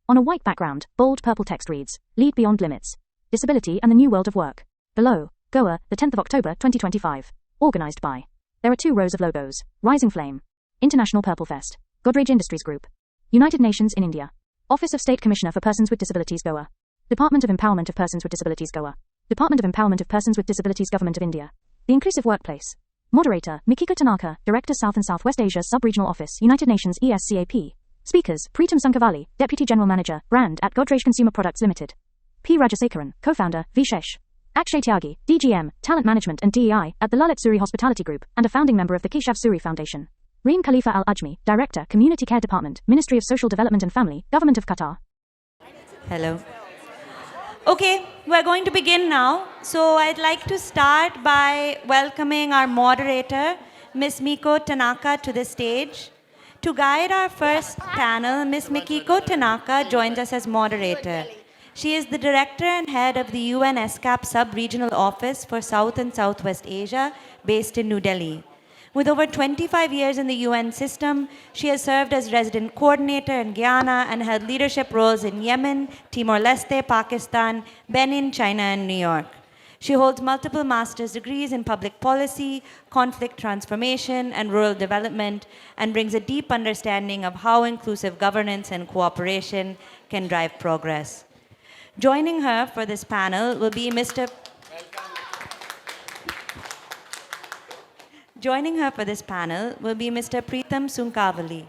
On a white background, bold purple text reads, Lead Beyond Limits. Disability and the New World of Work. Below, Goa, the 10th of October 2025. Organized by. There are 2 rows of logos. Rising Flame. International Purple Fest. Godrej Industries Group. United Nations in India. Office of State Commissioner for Persons with Disabilities Goa. Department of Empowerment of Persons with Disabilities Goa. Department of Empowerment of Persons with Disabilities Government of India. The Inclusive Workplace. Moderator, Mikiko Tanaka, Director South and Southwest Asia Sub-Regional Office, United Nations ESCAP. Speakers, Preetham Sunkavalli, Deputy General Manager, Brand at Godrej Consumer Products Limited. P. Rajasekharan, Co-Founder, V-Shesh. Akshay Tyagi, DGM, Talent Management and DEI, at the LaLiT Suri Hospitality Group, and a founding member of the Keshav Suri Foundation. Reem Khalifa Al-Ajmi, Director, Community Care Department, Ministry of Social Development and Family, Government of Qatar. Hello. Okay, we're going to begin now. So I'd like to start by welcoming our moderator, Ms. Miko Tanaka, to the stage. To guide our first panel, Ms. Mikiko Tanaka joins us as moderator. She is the Director and Head of the UN ESCAP Sub-Regional Office for South and Southwest Asia, based in New Delhi. With over 25 years in the UN system, she has served as Resident Coordinator in Guyana and held leadership roles in Yemen, Timor-Leste, Pakistan, Benin, China, and New York. She holds multiple master's degrees in public policy, conflict transformation, and rural development, and brings a deep understanding of how inclusive governance and cooperation can drive progress. Joining her for this panel will be Mr. Preetham Sunkavalli.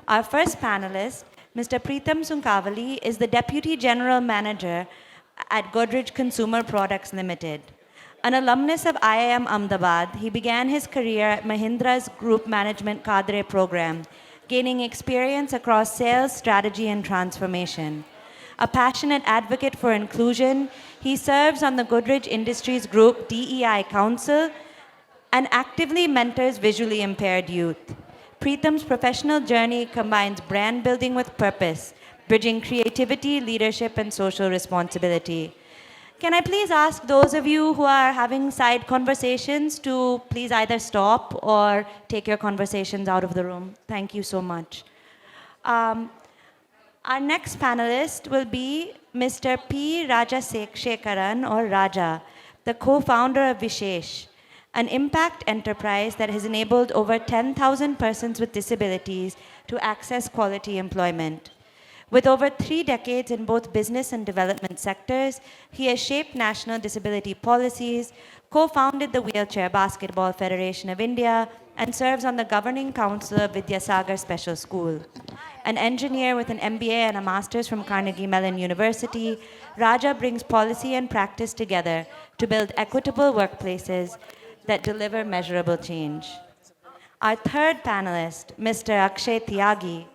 Our first panelist, Mr. Preetham Sunkavalli, is the Deputy General Manager at Godrej Consumer Products Limited. An alumnus of IIM Ahmedabad, he began his career at Mahindra's Group Management Cadre program, gaining experience across sales, strategy, and transformation. A passionate advocate for inclusion, he serves on the Godrej Industries Group DEI Council and actively mentors visually impaired youth. Preetham's professional journey combines brand building with purpose, bridging creativity, leadership, and social responsibility. Can I please ask those of you who are having side conversations to please either stop or take your conversations out of the room? Thank you so much. Our next panelist will be Mr. P. Rajasekharan, or Raja, the co-founder of V-Shesh, an impact enterprise that has enabled over 10,000 persons with disabilities to access quality employment. With over 3 decades in both business and development sectors, he has shaped national disability policies, co-founded the Wheelchair Basketball Federation of India, and serves on the governing council of Vidyasagar Special School. An engineer with an MBA and a master's from Carnegie Mellon University, Raja brings policy and practice together to build equitable workplaces that deliver measurable change. Our third panelist, Mr. Akshay Tyagi,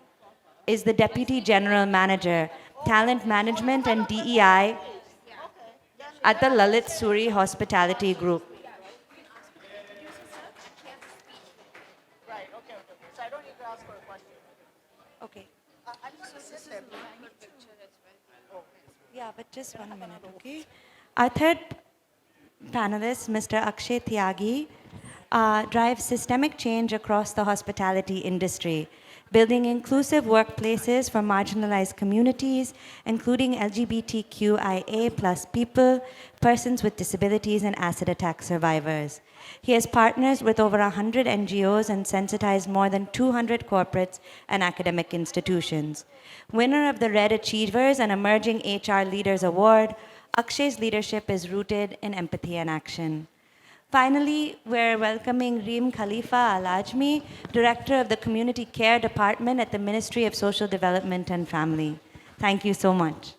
is the Deputy General Manager, Talent Management and DEI at the LaLiT Suri Hospitality Group. Right, okay. So I don't need to ask for a question. Okay. Oh. Yeah, but just 1 minute, okay? Our third panelist, Mr. Akshay Tyagi, drives systemic change across the hospitality industry, building inclusive workplaces for marginalized communities, including LGBTQIA+ people, persons with disabilities, and acid attack survivors. He has partnered with over 100 NGOs and sensitized more than 200 corporates and academic institutions. Winner of the Red Achievers and Emerging HR Leaders Award, Akshay's leadership is rooted in empathy and action. Finally, we're welcoming Reem Khalifa Al-Ajmi, Director of the Community Care Department at the Ministry of Social Development and Family. Thank you so much.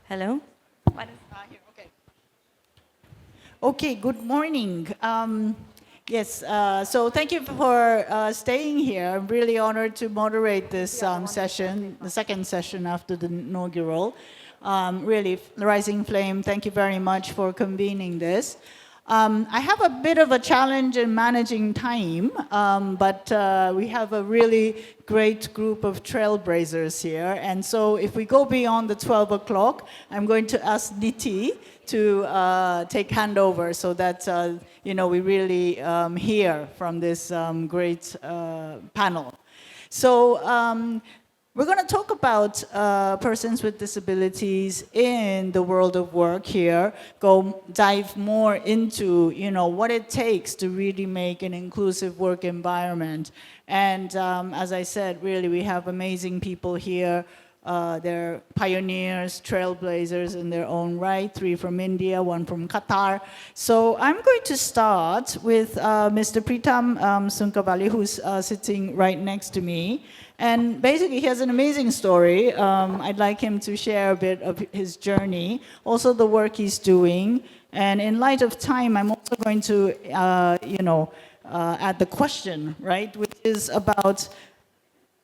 Hello? Okay. Okay, good morning. Yes, so thank you for staying here. I'm really honored to moderate this session, the second session after the inaugural. Really, Rising Flame, thank you very much for convening this. I have a bit of a challenge in managing time, but we have a really great group of trailblazers here. And so if we go beyond the 12 o'clock, I'm going to ask Niti to take handover so that, we really hear from this great panel. So we're going to talk about persons with disabilities in the world of work here, dive more into, what it takes to really make an inclusive work environment. And as I said, really, we have amazing people here. They're pioneers, trailblazers in their own right, 3 from India, 1 from Qatar. So I'm going to start with Mr. Preetham Sunkavalli, who's sitting right next to me. And basically, he has an amazing story. I'd like him to share a bit of his journey, also the work he's doing. And in light of time, I'm also going to, add the question, right, which is about,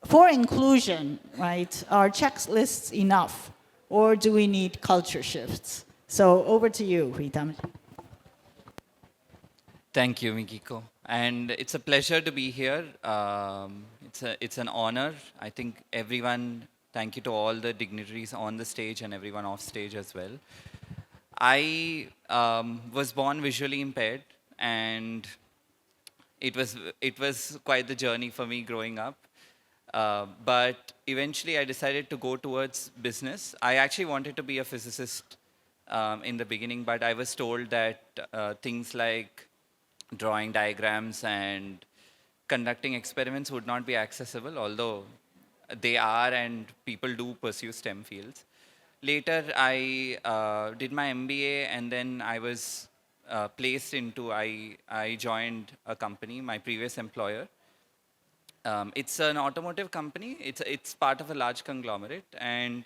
for inclusion, right, are checklists enough, or do we need culture shifts? So over to you, Preetham. Thank you, Mikiko. And it's a pleasure to be here. It's an honor. I think thank you to all the dignitaries on the stage and everyone off stage as well. I was born visually impaired, and it was quite the journey for me growing up. But eventually I decided to go towards business. I actually wanted to be a physicist in the beginning, but I was told that things like drawing diagrams and conducting experiments would not be accessible, although they are, and people do pursue STEM fields. Later, I did my MBA, and then I was I joined a company, my previous employer. It's an automotive company. It's part of a large conglomerate. And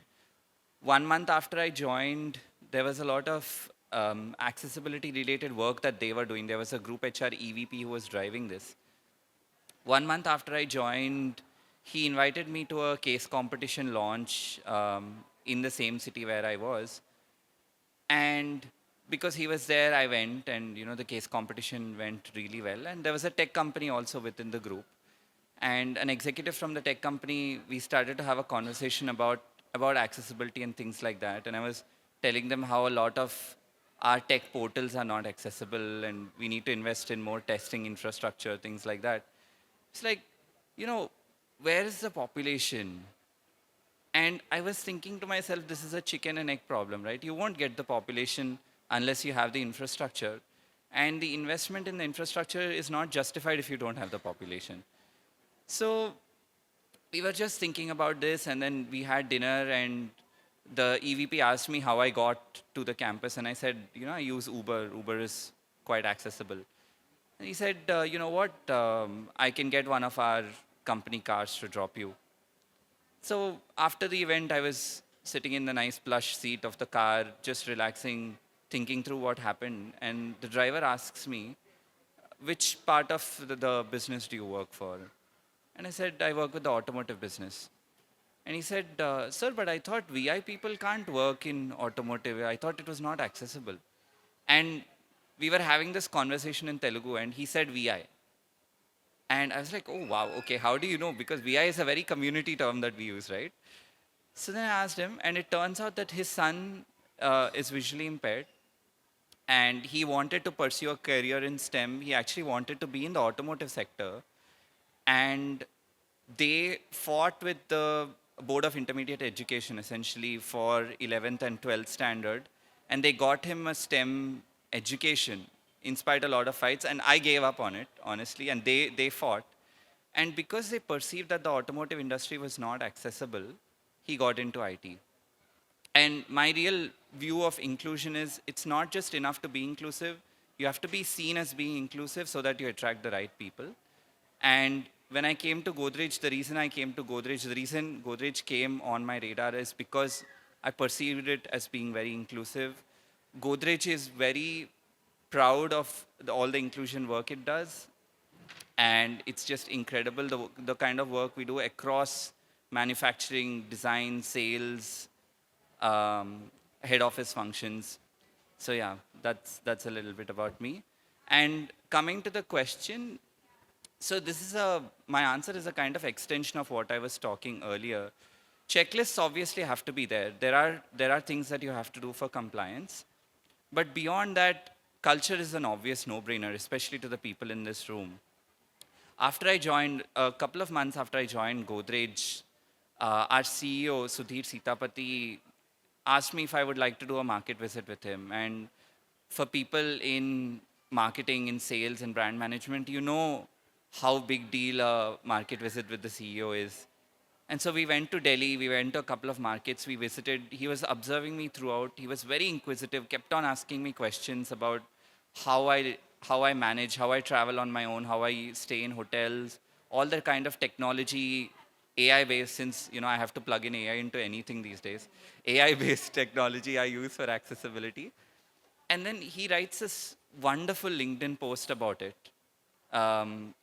1 month after I joined, there was a lot of accessibility related work that they were doing. There was a group HR EVP who was driving this. 1 month after I joined, he invited me to a case competition launch in the same city where I was. And because he was there, I went, and the case competition went really well. And there was a tech company also within the group. And an executive from the tech company, we started to have a conversation about accessibility and things like that. And I was telling them how a lot of our tech portals are not accessible, and we need to invest in more testing infrastructure, things like that. It's like, where is the population? And I was thinking to myself, this is a chicken and egg problem, right? You won't get the population unless you have the infrastructure. And the investment in the infrastructure is not justified if you don't have the population. So we were just thinking about this, and then we had dinner, and the EVP asked me how I got to the campus, and I said, I use Uber. Uber is quite accessible. And he said, you know what, I can get one of our company cars to drop you. So after the event, I was sitting in the nice plush seat of the car, just relaxing, thinking through what happened. And the driver asks me, which part of the business do you work for? And I said, I work with the automotive business. And he said, sir, but I thought VI people can't work in automotive. I thought it was not accessible. And we were having this conversation in Telugu, and he said VI. And I was like, oh, wow, okay, how do you know? Because VI is a very community term that we use, right? So then I asked him, and it turns out that his son is visually impaired, and he wanted to pursue a career in STEM. He actually wanted to be in the automotive sector. And they fought with the Board of Intermediate Education, essentially, for 11th and 12th standard. And they got him a STEM education, in spite of a lot of fights. And I gave up on it, honestly, and they fought. And because they perceived that the automotive industry was not accessible, he got into IT. And my real view of inclusion is, it's not just enough to be inclusive. You have to be seen as being inclusive so that you attract the right people. And when I came to Godrej, the reason Godrej came on my radar is because I perceived it as being very inclusive. Godrej is very proud of all the inclusion work it does. And it's just incredible, the kind of work we do across manufacturing, design, sales, head office functions. So yeah, that's a little bit about me. And coming to the question, so my answer is a kind of extension of what I was talking earlier. Checklists obviously have to be there. There are things that you have to do for compliance. But beyond that, culture is an obvious no-brainer, especially to the people in this room. After I joined, a couple of months after I joined Godrej, our CEO, Sudhir Sitapati, asked me if I would like to do a market visit with him. And for people in marketing, in sales, and brand management, you know how big deal a market visit with the CEO is. And so we went to Delhi, we went to a couple of markets, we visited. He was observing me throughout. He was very inquisitive, kept on asking me questions about how I manage, how I travel on my own, how I stay in hotels, all the kind of technology, AI-based, since I have to plug in AI into anything these days. AI-based technology I use for accessibility. And then he writes this wonderful LinkedIn post about it. And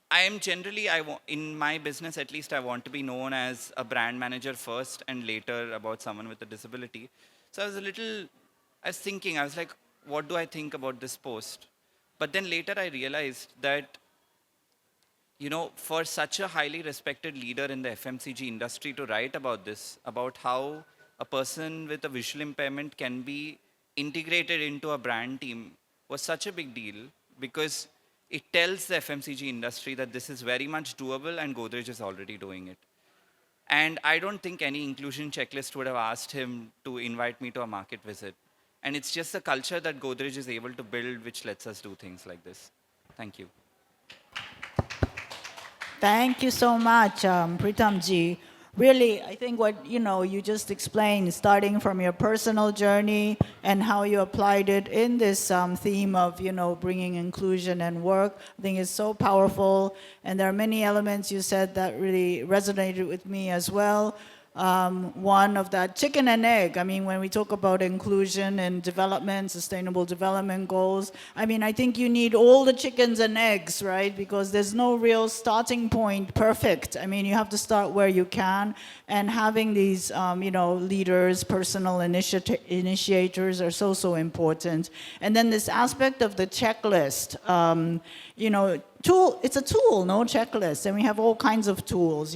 I am generally, in my business at least, I want to be known as a brand manager first and later about someone with a disability. So I was thinking, I was like, what do I think about this post? But then later I realized that, for such a highly respected leader in the FMCG industry to write about this, about how a person with a visual impairment can be integrated into a brand team was such a big deal because it tells the FMCG industry that this is very much doable and Godrej is already doing it. And I don't think any inclusion checklist would have asked him to invite me to a market visit. And it's just the culture that Godrej is able to build which lets us do things like this. Thank you. Thank you so much, Preetham ji. Really, I think what you just explained, starting from your personal journey and how you applied it in this theme of bringing inclusion and work, I think is so powerful. And there are many elements you said that really resonated with me as well. One of that chicken and egg. I mean, when we talk about inclusion and development, sustainable development goals, I mean, I think you need all the chickens and eggs, right? Because there's no real starting point perfect. I mean, you have to start where you can, and having these, leaders, personal initiators are so important. And then this aspect of the checklist, it's a tool, no checklist, and we have all kinds of tools,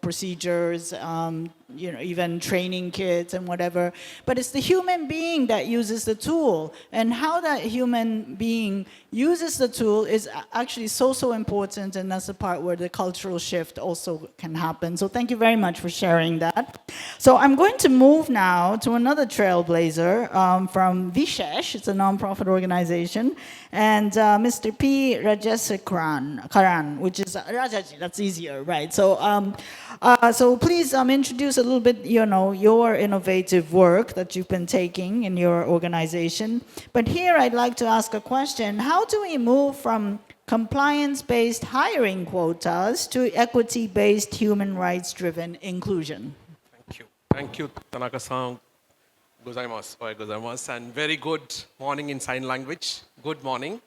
procedures, even training kits and whatever. But it's the human being that uses the tool, and how that human being uses the tool is actually so important, and that's the part where the cultural shift also can happen. So thank you very much for sharing that. So I'm going to move now to another trailblazer from V-Shesh. It's a non-profit organization, and Mr. P. Rajasekharan, which is Rajaji. That's easier, right? So please introduce a little bit, your innovative work that you've been taking in your organization. But here I'd like to ask a question. How do we move from compliance-based hiring quotas to equity-based, human rights-driven inclusion? Thank you. Thank you, Tanaka-san. Gozaimasu, and very good morning in sign language. Good morning,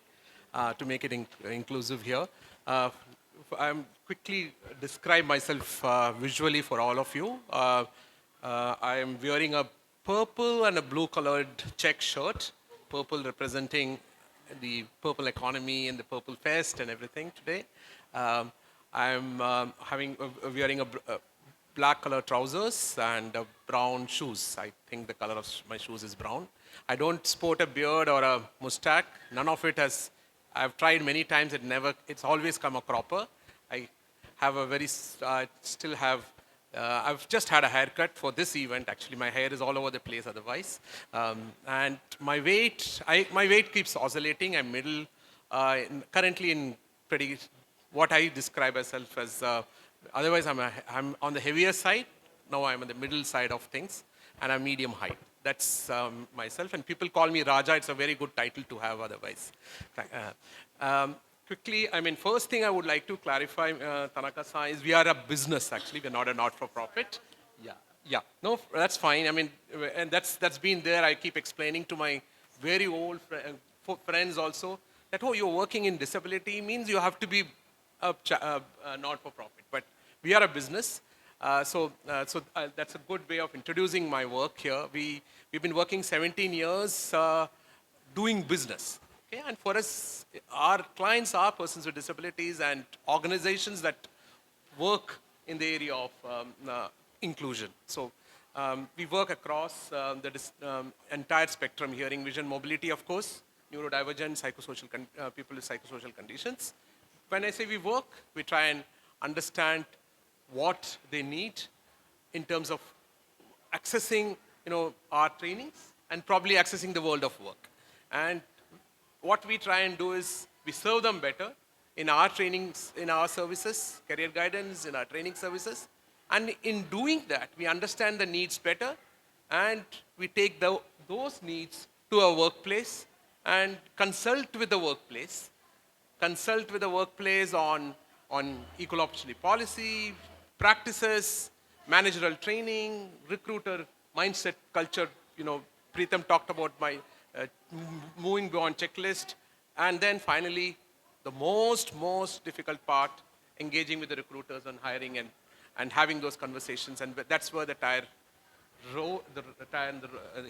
to make it inclusive here. I'm quickly describe myself visually for all of you. I am wearing a purple and a blue colored check shirt, purple representing the purple economy and the purple fest and everything today. I'm wearing a black color trousers and brown shoes. I think the color of my shoes is brown. I don't sport a beard or a mustache. None of it has, I've tried many times, it's always come a cropper. I have I've just had a haircut for this event. Actually, my hair is all over the place otherwise. And my weight keeps oscillating. I'm currently in what I describe myself as, otherwise I'm on the heavier side. Now I'm on the middle side of things, and I'm medium height. That's myself, and people call me Raja. It's a very good title to have otherwise. Quickly, first thing I would like to clarify, Tanaka-san, is we are a business, actually. We're not a not-for-profit. Yeah. No, that's fine. And that's been there. I keep explaining to my very old friends also that, you're working in disability means you have to be a not-for-profit. But we are a business. That's a good way of introducing my work here. We've been working 17 years doing business. Okay? And for us, our clients are persons with disabilities and organizations that work in the area of inclusion. So we work across the entire spectrum, hearing, vision, mobility, of course, neurodivergent, people with psychosocial conditions. When I say we work, we try and understand what they need in terms of accessing, our trainings and probably accessing the world of work. And what we try and do is we serve them better in our trainings, in our services, career guidance, in our training services. And in doing that, we understand the needs better and we take those needs to our workplace and consult with the workplace on equal opportunity policy, practices, managerial training, recruiter mindset, culture. Preetham talked about my moving beyond checklist. And then finally, the most difficult part, engaging with the recruiters on hiring and having those conversations. And that's where the tire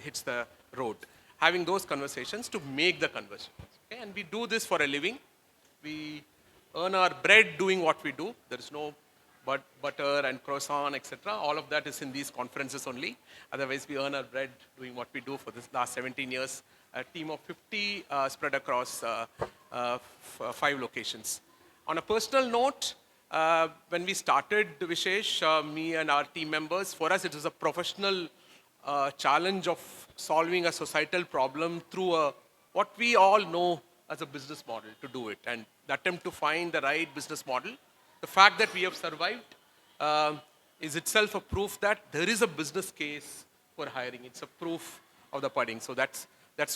hits the road. Having those conversations to make the conversion. Okay? And we do this for a living. We earn our bread doing what we do. There is no butter and croissant, etc. All of that is in these conferences only. Otherwise, we earn our bread doing what we do for this last 17 years. A team of 50 spread across 5 locations. On a personal note, when we started V-Shesh, me and our team members, for us it was a professional challenge of solving a societal problem through what we all know as a business model to do it. And the attempt to find the right business model, the fact that we have survived is itself a proof that there is a business case for hiring. It's a proof of the pudding. So that's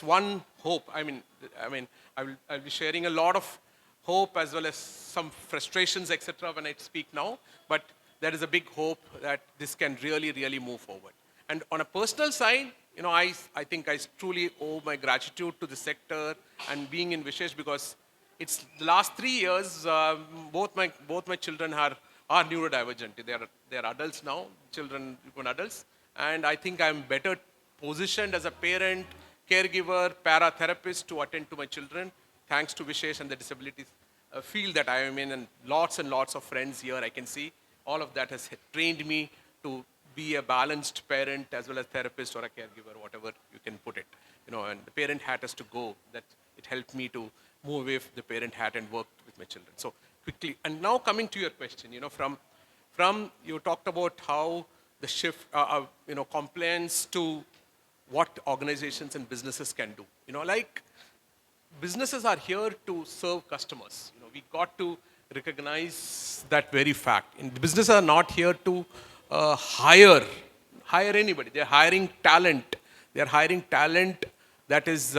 one hope. I'll be sharing a lot of hope as well as some frustrations, etc. when I speak now. But there is a big hope that this can really move forward. And on a personal side, I think I truly owe my gratitude to the sector and being in V-Shesh, because it's the last 3 years, both my children are neurodivergent. They are adults now, children become adults. And I think I'm better positioned as a parent, caregiver, para-therapist to attend to my children, thanks to V-Shesh and the disabilities field that I am in, and lots of friends here I can see. All of that has trained me to be a balanced parent as well as therapist or a caregiver, whatever you can put it. And the parent hat has to go. That it helped me to move away from the parent hat and work with my children. So quickly, and now coming to your question, from you talked about how the shift, compliance to what organizations and businesses can do. Like businesses are here to serve customers. We got to recognize that very fact. And businesses are not here to hire anybody. They're hiring talent. They're hiring talent that is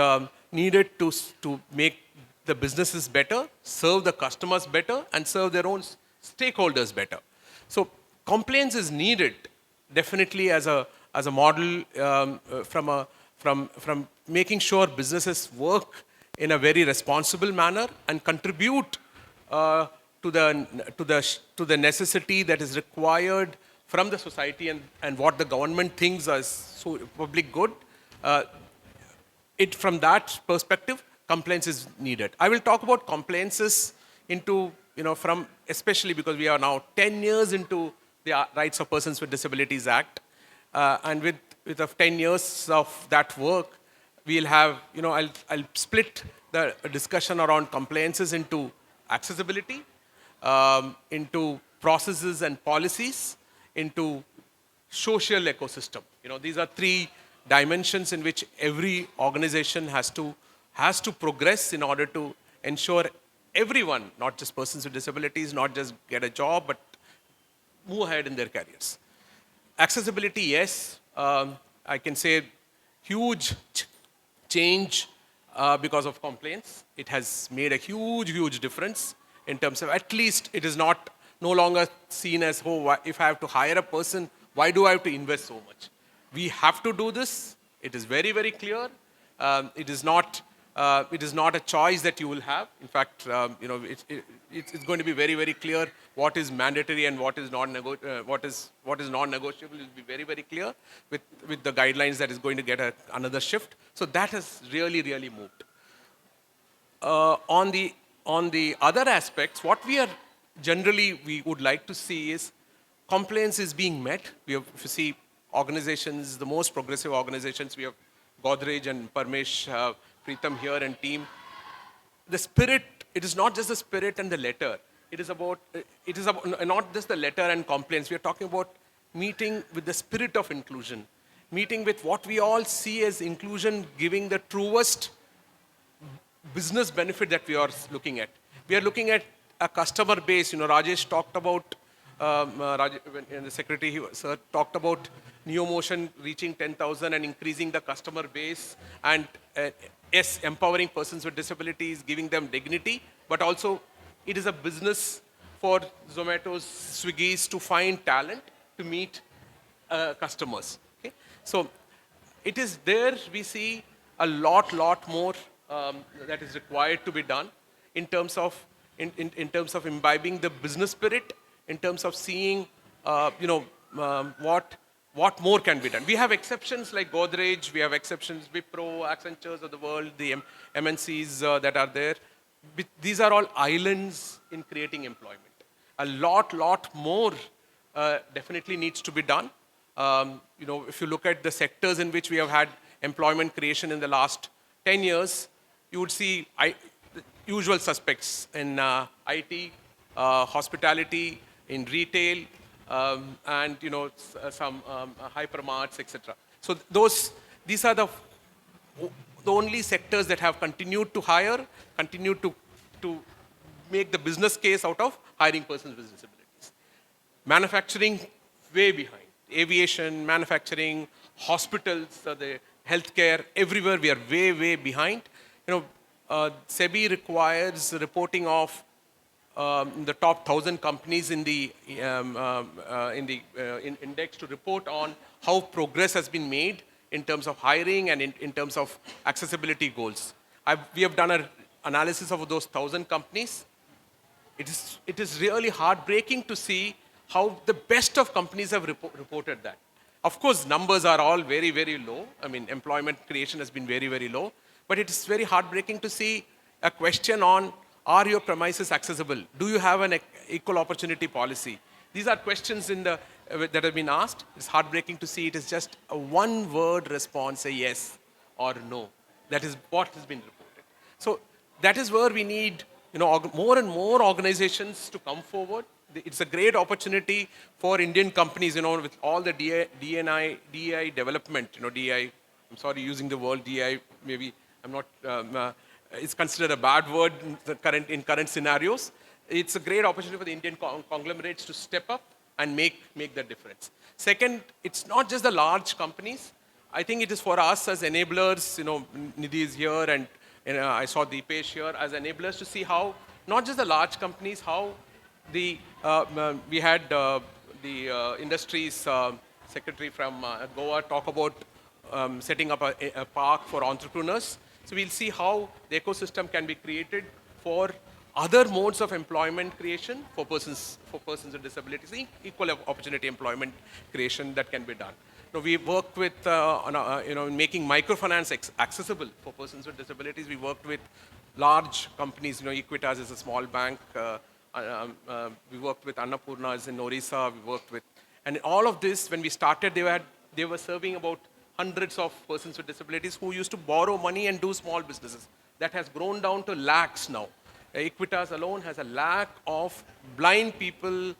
needed to make the businesses better, serve the customers better, and serve their own stakeholders better. So compliance is needed definitely as a model from making sure businesses work in a very responsible manner and contribute to the necessity that is required from the society and what the government thinks as so public good. From that perspective, compliance is needed. I will talk about compliances into, especially because we are now 10 years into the Rights of Persons with Disabilities Act. And with 10 years of that work, we'll have, I'll split the discussion around compliances into accessibility, into processes and policies, into social ecosystem. These are 3 dimensions in which every organization has to progress in order to ensure everyone, not just persons with disabilities, not just get a job, but move ahead in their careers. Accessibility, yes, I can say huge change because of complaints. It has made a huge difference in terms of, at least it is no longer seen as, if I have to hire a person, why do I have to invest so much? We have to do this. It is very clear. It is not It is not a choice that you will have. In fact, it's going to be very, very clear what is mandatory and what is what is non-negotiable. It will be very, very clear with the guidelines that is going to get another shift. So that has really, really moved. On the other aspects, what we would like to see is compliance is being met. If you see organizations, the most progressive organizations, we have Godrej and Parmesh, Preetham here and team. The spirit, it is not just the spirit and the letter. It is about not just the letter and compliance. We are talking about meeting with the spirit of inclusion, meeting with what we all see as inclusion, giving the truest business benefit that we are looking at. We are looking at a customer base. Rajesh talked about, the secretary sir talked about NeoMotion reaching 10,000 and increasing the customer base, and yes, empowering persons with disabilities, giving them dignity, but also it is a business for Zomato's, Swiggy's to find talent to meet customers. Okay? So it is there we see a lot more that is required to be done in terms of imbibing the business spirit, in terms of seeing what more can be done. We have exceptions like Godrej, we have exceptions, Wipro, Accentures of the world, the MNCs that are there. These are all islands in creating employment. A lot more definitely needs to be done. If you look at the sectors in which we have had employment creation in the last 10 years, you would see the usual suspects in IT, hospitality, in retail, and some hypermarts, etc. So these are the only sectors that have continued to hire, continued to make the business case out of hiring persons with disabilities. Manufacturing, way behind. Aviation, manufacturing, hospitals, the healthcare, everywhere we are way behind. SEBI requires reporting of the top 1,000 companies in the index to report on how progress has been made in terms of hiring and in terms of accessibility goals. We have done an analysis of those 1,000 companies. It is really heartbreaking to see how the best of companies have reported that. Of course, numbers are all very, very low. I mean, employment creation has been very, very low. But it is very heartbreaking to see a question on, are your premises accessible? Do you have an equal opportunity policy? These are questions that have been asked. It's heartbreaking to see it is just a one-word response, a yes or no. That is what has been reported. So that is where we need more and more organizations to come forward. It's a great opportunity for Indian companies, with all the DEI development, DEI, I'm sorry using the word DEI, maybe I'm not, it's considered a bad word in current scenarios. It's a great opportunity for the Indian conglomerates to step up and make the difference. Second, it's not just the large companies. I think it is for us as enablers, Nidhi is here and I saw Deepesh here, as enablers to see how, not just the large companies, how we had the industries secretary from Goa talk about setting up a park for entrepreneurs. So we'll see how the ecosystem can be created for other modes of employment creation for persons with disabilities, equal opportunity employment creation that can be done. We work with, making microfinance accessible for persons with disabilities. We worked with large companies, Equitas is a small bank. We worked with Annapurna's in Orissa. We worked with, and all of this, when we started, they were serving about hundreds of persons with disabilities who used to borrow money and do small businesses. That has grown down to lakhs now. Equitas alone has a lakh of blind people,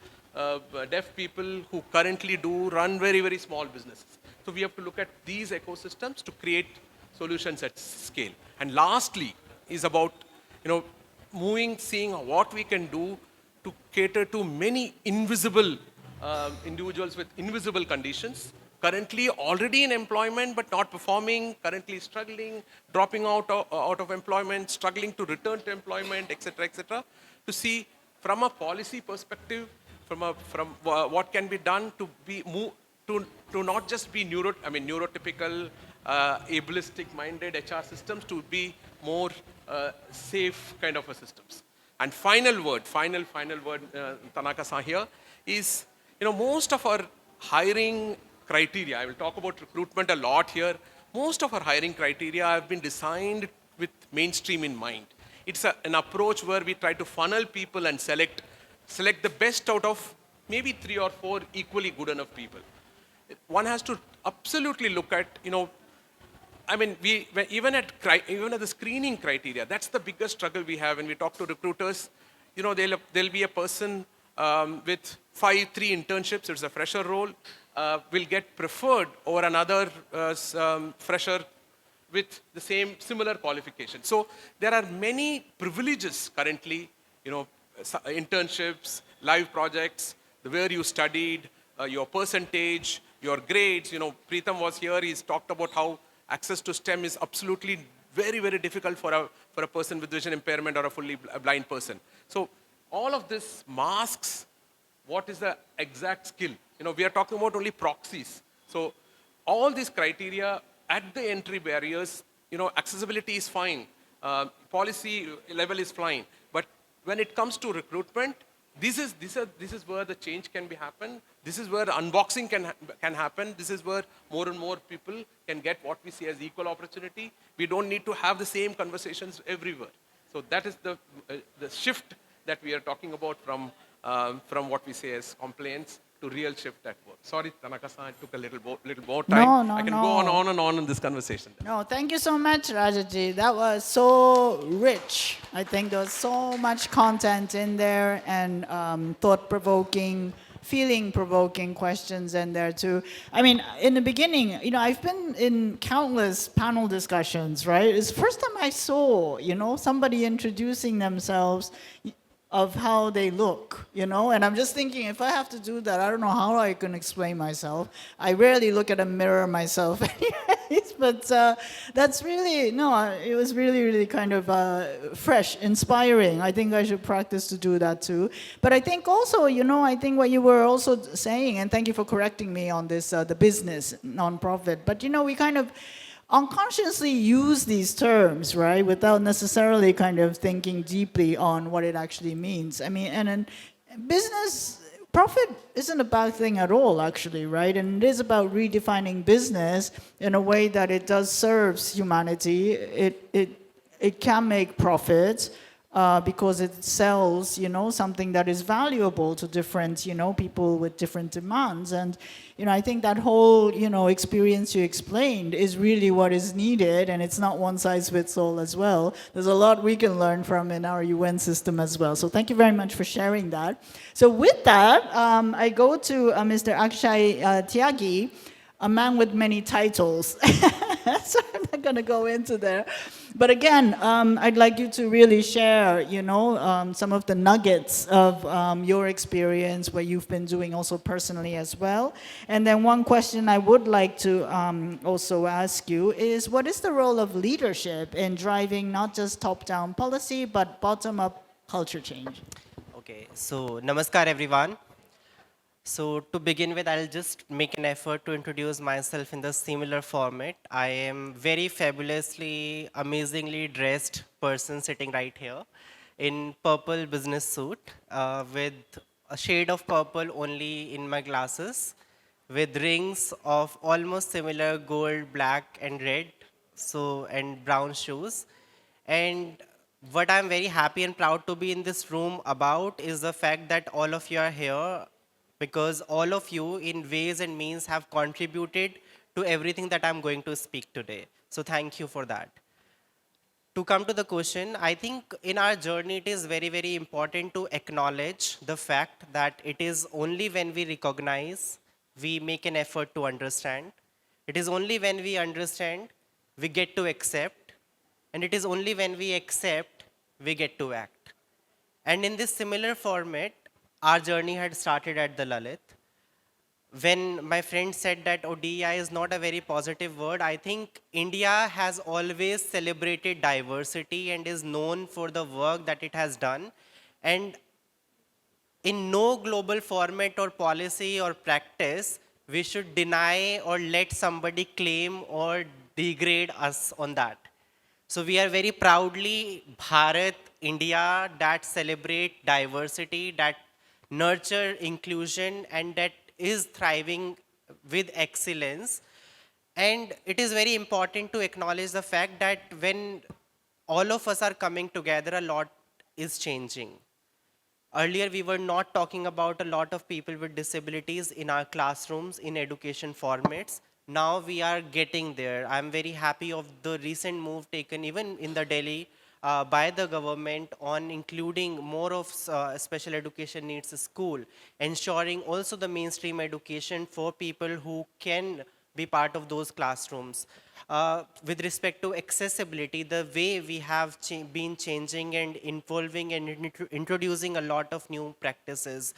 deaf people who currently run very, very small businesses. So we have to look at these ecosystems to create solutions at scale. And lastly is about, seeing what we can do to cater to many invisible individuals with invisible conditions, currently already in employment but not performing, currently struggling, dropping out of employment, struggling to return to employment, etc., to see from a policy perspective, from what can be done to not just be neurotypical, ableistic-minded HR systems, to be more safe kind of a systems. And final word, Tanaka-san here, is, most of our hiring criteria, I will talk about recruitment a lot here, most of our hiring criteria have been designed with mainstream in mind. It's an approach where we try to funnel people and select the best out of maybe 3 or 4 equally good enough people. One has to absolutely look at, I mean, even at the screening criteria, that's the biggest struggle we have when we talk to recruiters. There'll be a person with 3 internships, it's a fresher role, will get preferred over another fresher with the similar qualification. So there are many privileges currently, internships, live projects, where you studied, your percentage, your grades. Preetham was here, he's talked about how access to STEM is absolutely very, very difficult for a person with vision impairment or a fully blind person. So all of this masks what is the exact skill. We are talking about only proxies. So all these criteria at the entry barriers, accessibility is fine, policy level is fine, but when it comes to recruitment, this is where the change can be happen. This is where unboxing can happen. This is where more and more people can get what we see as equal opportunity. We don't need to have the same conversations everywhere. So that is the shift that we are talking about from what we say as compliance to real shift at work. Sorry, Tanaka-san, it took a little more time. I can go on and on in this conversation. No, thank you so much, Rajaji. That was so rich. I think there was so much content in there and thought-provoking, feeling-provoking questions in there too. I mean, in the beginning, I've been in countless panel discussions, right? It's the first time I saw, somebody introducing themselves of how they look, and I'm just thinking, if I have to do that, I don't know how I can explain myself. I rarely look at a mirror myself anyways, but that's really, it was really, really kind of fresh, inspiring. I think I should practice to do that too. But I think also, I think what you were also saying, and thank you for correcting me on this, the business, nonprofit, but we kind of unconsciously use these terms, right, without necessarily kind of thinking deeply on what it actually means. I mean, and business, profit isn't a bad thing at all, actually, right? And it is about redefining business in a way that it does serves humanity. It can make profits because it sells, something that is valuable to different, people with different demands. And I think that whole, experience you explained is really what is needed, and it's not one size fits all as well. There's a lot we can learn from in our UN system as well. So thank you very much for sharing that. So with that, I go to Mr. Akshay Tyagi, a man with many titles. So I'm not going to go into there. But again, I'd like you to really share, some of the nuggets of your experience, what you've been doing also personally as well. And then one question I would like to also ask you is, what is the role of leadership in driving not just top-down policy, but bottom-up culture change? Okay, so namaskar everyone. So to begin with, I'll just make an effort to introduce myself in the similar format. I am very fabulously, amazingly dressed person sitting right here in purple business suit with a shade of purple only in my glasses, with rings of almost similar gold, black and red, and brown shoes. And what I'm very happy and proud to be in this room about is the fact that all of you are here, because all of you in ways and means have contributed to everything that I'm going to speak today. So thank you for that. To come to the question, I think in our journey it is very, very important to acknowledge the fact that it is only when we recognize, we make an effort to understand. It is only when we understand, we get to accept. And it is only when we accept, we get to act. And in this similar format, our journey had started at the LaLiT. When my friend said that DEI is not a very positive word, I think India has always celebrated diversity and is known for the work that it has done. And in no global format or policy or practice, we should deny or let somebody claim or degrade us on that. So we are very proudly Bharat, India, that celebrate diversity, that nurture inclusion, and that is thriving with excellence. And it is very important to acknowledge the fact that when all of us are coming together, a lot is changing. Earlier, we were not talking about a lot of people with disabilities in our classrooms, in education formats. Now we are getting there. I'm very happy of the recent move taken even in the Delhi by the government on including more of special education needs school, ensuring also the mainstream education for people who can be part of those classrooms. With respect to accessibility, the way we have been changing and involving and introducing a lot of new practices.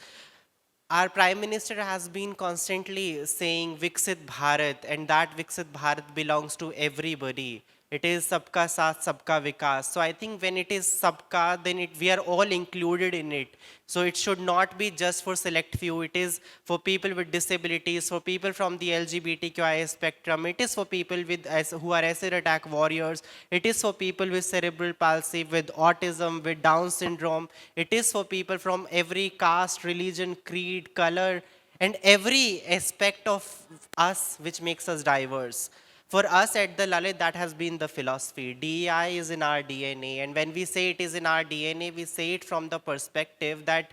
Our Prime Minister has been constantly saying Viksit Bharat, and that Viksit Bharat belongs to everybody. It is Sabka Saath, Sabka Vikas. So I think when it is Sabka, then we are all included in it. So it should not be just for select few. It is for people with disabilities, for people from the LGBTQIA spectrum. It is for people who are acid attack warriors. It is for people with cerebral palsy, with autism, with Down syndrome. It is for people from every caste, religion, creed, color, and every aspect of us which makes us diverse. For us at the LaLiT, that has been the philosophy. DEI is in our DNA. And when we say it is in our DNA, we say it from the perspective that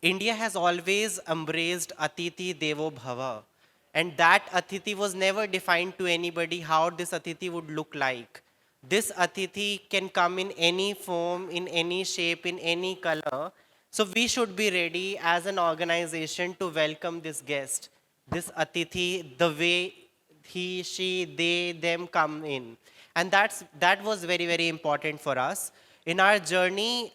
India has always embraced Atiti Devo Bhava. And that Atiti was never defined to anybody how this Atiti would look like. This Atiti can come in any form, in any shape, in any color. So we should be ready as an organization to welcome this guest, this Atiti, the way he, she, they, them come in. And that was very, very important for us. In our journey,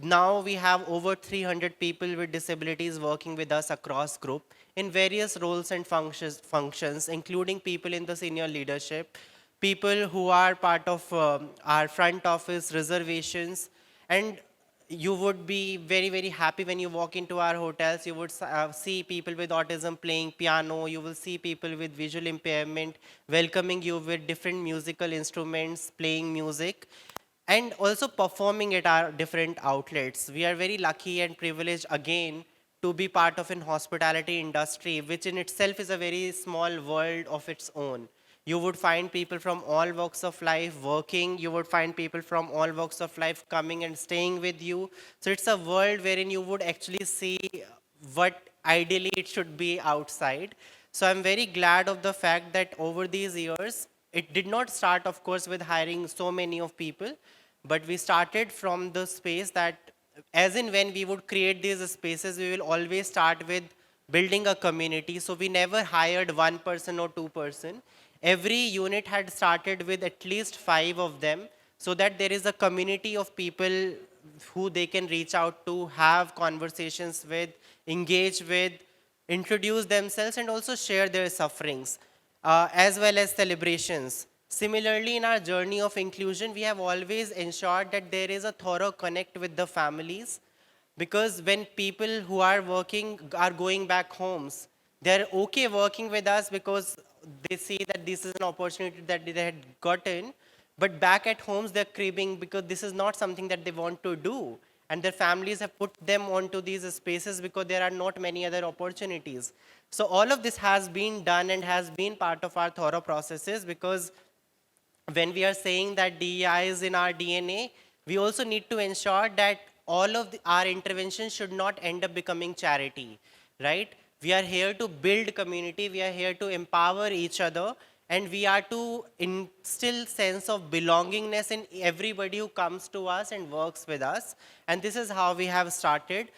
now we have over 300 people with disabilities working with us across group in various roles and functions, including people in the senior leadership, people who are part of our front office reservations, and you would be very, very happy when you walk into our hotels. You would see people with autism playing piano. You will see people with visual impairment welcoming you with different musical instruments, playing music, and also performing at our different outlets. We are very lucky and privileged again to be part of an hospitality industry, which in itself is a very small world of its own. You would find people from all walks of life working. You would find people from all walks of life coming and staying with you. So it's a world wherein you would actually see what ideally it should be outside. So I'm very glad of the fact that over these years, it did not start, of course, with hiring so many of people, but we started from the space that as in when we would create these spaces, we will always start with building a community. So we never hired one person or two person. Every unit had started with at least 5 of them so that there is a community of people who they can reach out to, have conversations with, engage with, introduce themselves, and also share their sufferings, as well as celebrations. Similarly, in our journey of inclusion, we have always ensured that there is a thorough connect with the families, because when people who are working are going back homes, they're okay working with us because they see that this is an opportunity that they had gotten, but back at homes they're craving because this is not something that they want to do. And their families have put them onto these spaces because there are not many other opportunities. So all of this has been done and has been part of our thorough processes, because when we are saying that DEI is in our DNA, we also need to ensure that all of our interventions should not end up becoming charity, right? We are here to build community, we are here to empower each other, and we are to instill sense of belongingness in everybody who comes to us and works with us. And this is how we have started.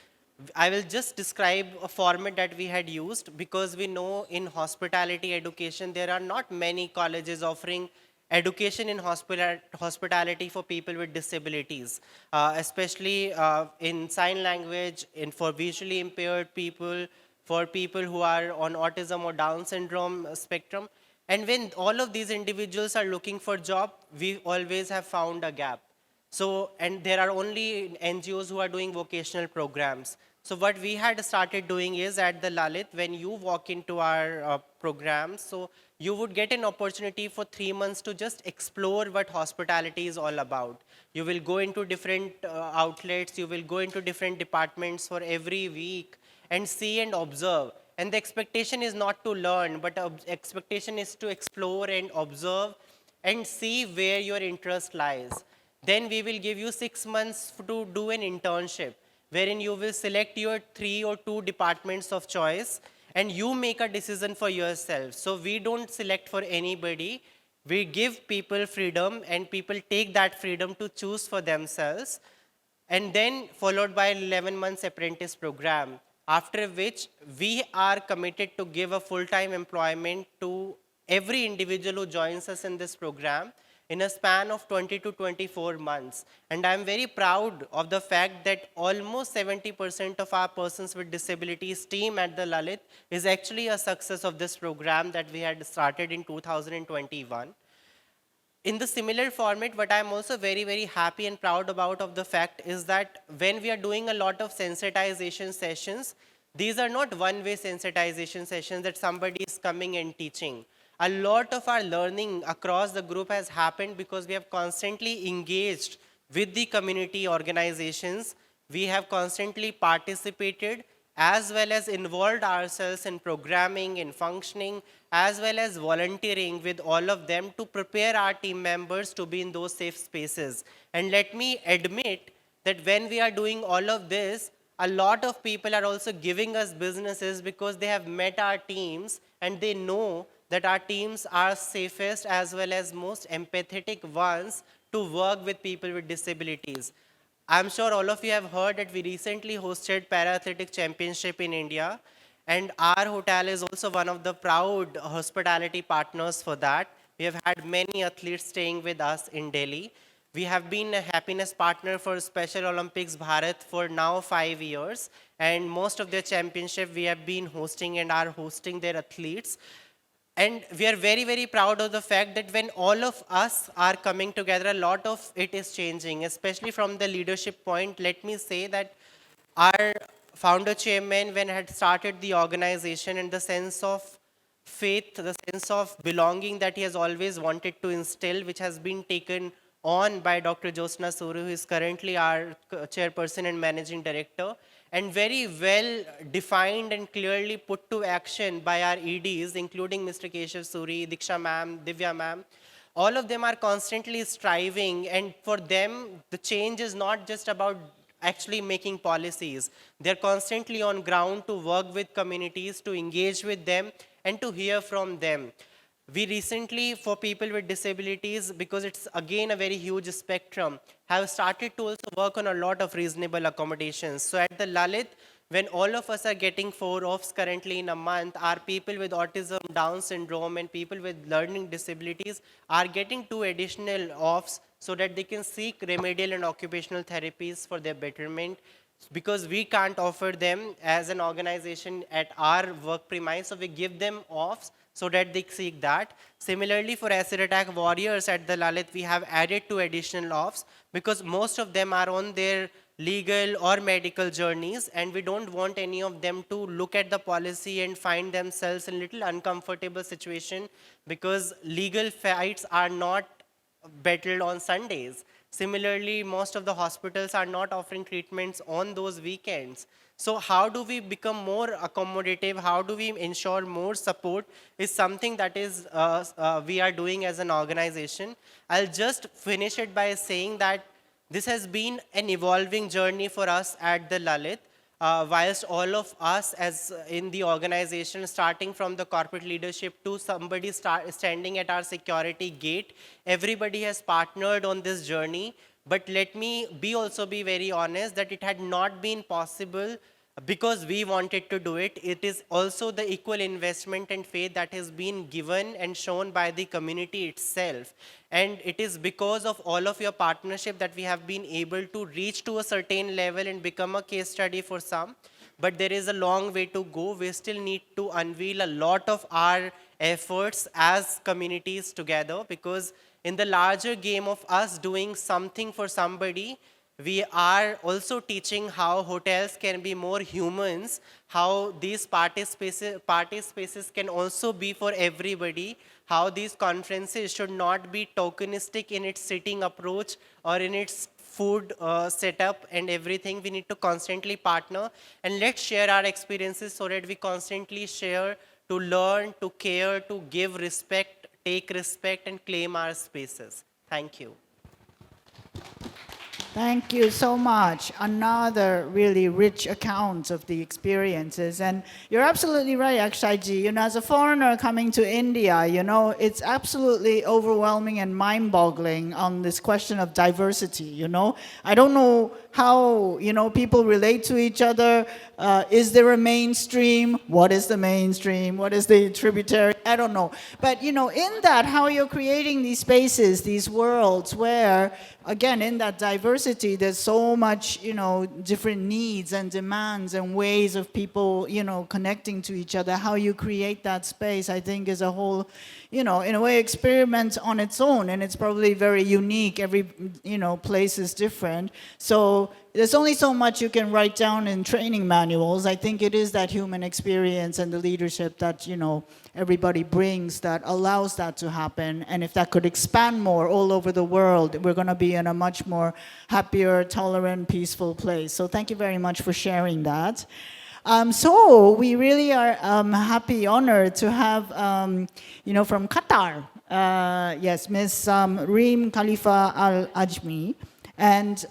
I will just describe a format that we had used, because we know in hospitality education, there are not many colleges offering education in hospitality for people with disabilities, especially in sign language, for visually impaired people, for people who are on autism or Down syndrome spectrum. And when all of these individuals are looking for job, we always have found a gap. So, and there are only NGOs who are doing vocational programs. So what we had started doing is at the LaLiT, when you walk into our programs, so you would get an opportunity for 3 months to just explore what hospitality is all about. You will go into different outlets, you will go into different departments for every week and see and observe. And the expectation is not to learn, but expectation is to explore and observe and see where your interest lies. Then we will give you 6 months to do an internship, wherein you will select your 3 or 2 departments of choice and you make a decision for yourself. So we don't select for anybody. We give people freedom and people take that freedom to choose for themselves, and then followed by 11 months apprentice program, after which we are committed to give a full-time employment to every individual who joins us in this program in a span of 20 to 24 months. And I'm very proud of the fact that almost 70% of our persons with disabilities team at the LaLiT is actually a success of this program that we had started in 2021. In the similar format, what I'm also very, very happy and proud about of the fact is that when we are doing a lot of sensitization sessions, these are not one-way sensitization sessions that somebody is coming and teaching. A lot of our learning across the group has happened because we have constantly engaged with the community organizations. We have constantly participated as well as involved ourselves in programming, in functioning, as well as volunteering with all of them to prepare our team members to be in those safe spaces. And let me admit that when we are doing all of this, a lot of people are also giving us businesses because they have met our teams and they know that our teams are safest as well as most empathetic ones to work with people with disabilities. I'm sure all of you have heard that we recently hosted Para-Athletic Championship in India, and our hotel is also one of the proud hospitality partners for that. We have had many athletes staying with us in Delhi. We have been a happiness partner for Special Olympics Bharat for now 5 years, and most of their championship we have been hosting and are hosting their athletes. And we are very, very proud of the fact that when all of us are coming together, a lot of it is changing, especially from the leadership point. Let me say that our founder chairman, when had started the organization, and the sense of faith, the sense of belonging that he has always wanted to instill, which has been taken on by Dr. Josna Suri, who is currently our chairperson and managing director, and very well defined and clearly put to action by our EDs, including Mr. Keshav, Suri, Diksha ma'am, Divya ma'am. All of them are constantly striving, and for them, the change is not just about actually making policies. They're constantly on ground to work with communities, to engage with them, and to hear from them. We recently, for people with disabilities, because it's again a very huge spectrum, have started to also work on a lot of reasonable accommodations. So at the LaLiT, when all of us are getting 4 offs currently in a month, our people with autism, Down syndrome, and people with learning disabilities are getting 2 additional offs so that they can seek remedial and occupational therapies for their betterment, because we can't offer them as an organization at our work premise, so we give them offs so that they seek that. Similarly, for acid attack warriors at the LaLiT, we have added 2 additional offs because most of them are on their legal or medical journeys, and we don't want any of them to look at the policy and find themselves in a little uncomfortable situation, because legal fights are not battled on Sundays. Similarly, most of the hospitals are not offering treatments on those weekends. So how do we become more accommodative? How do we ensure more support is something that is we are doing as an organization. I'll just finish it by saying that this has been an evolving journey for us at the LaLiT. Whilst all of us as in the organization, starting from the corporate leadership to somebody standing at our security gate, everybody has partnered on this journey. But let me also be very honest that it had not been possible because we wanted to do it. It is also the equal investment and faith that has been given and shown by the community itself. And it is because of all of your partnership that we have been able to reach to a certain level and become a case study for some. But there is a long way to go. We still need to unveil a lot of our efforts as communities together, because in the larger game of us doing something for somebody, We are also teaching how hotels can be more humans, how these party spaces can also be for everybody, how these conferences should not be tokenistic in its sitting approach or in its food setup and everything. We need to constantly partner, and let's share our experiences so that we constantly share to learn, to care, to give respect, take respect, and claim our spaces. Thank you. Thank you so much. Another really rich account of the experiences. And you're absolutely right, Akshayji. You know, as a foreigner coming to India, you know, it's absolutely overwhelming and mind-boggling on this question of diversity, you know. I don't know how, you know, people relate to each other. Is there a mainstream? What is the mainstream? What is the tributary? I don't know. But, you know, in that, how you're creating these spaces, these worlds where, again, in that diversity, there's so much, you know, different needs and demands and ways of people, you know, connecting to each other. How you create that space, I think, is a whole, you know, in a way, experiment on its own. And it's probably very unique. Every, you know, place is different. So there's only so much you can write down in training manuals. I think it is that human experience and the leadership that, you know, everybody brings that allows that to happen. And if that could expand more all over the world, we're going to be in a much more happier, tolerant, peaceful place. So thank you very much for sharing that. So we really are happy, honored to have, you know, from Qatar, yes, Ms. Reem Khalifa Al-Ajmi. And,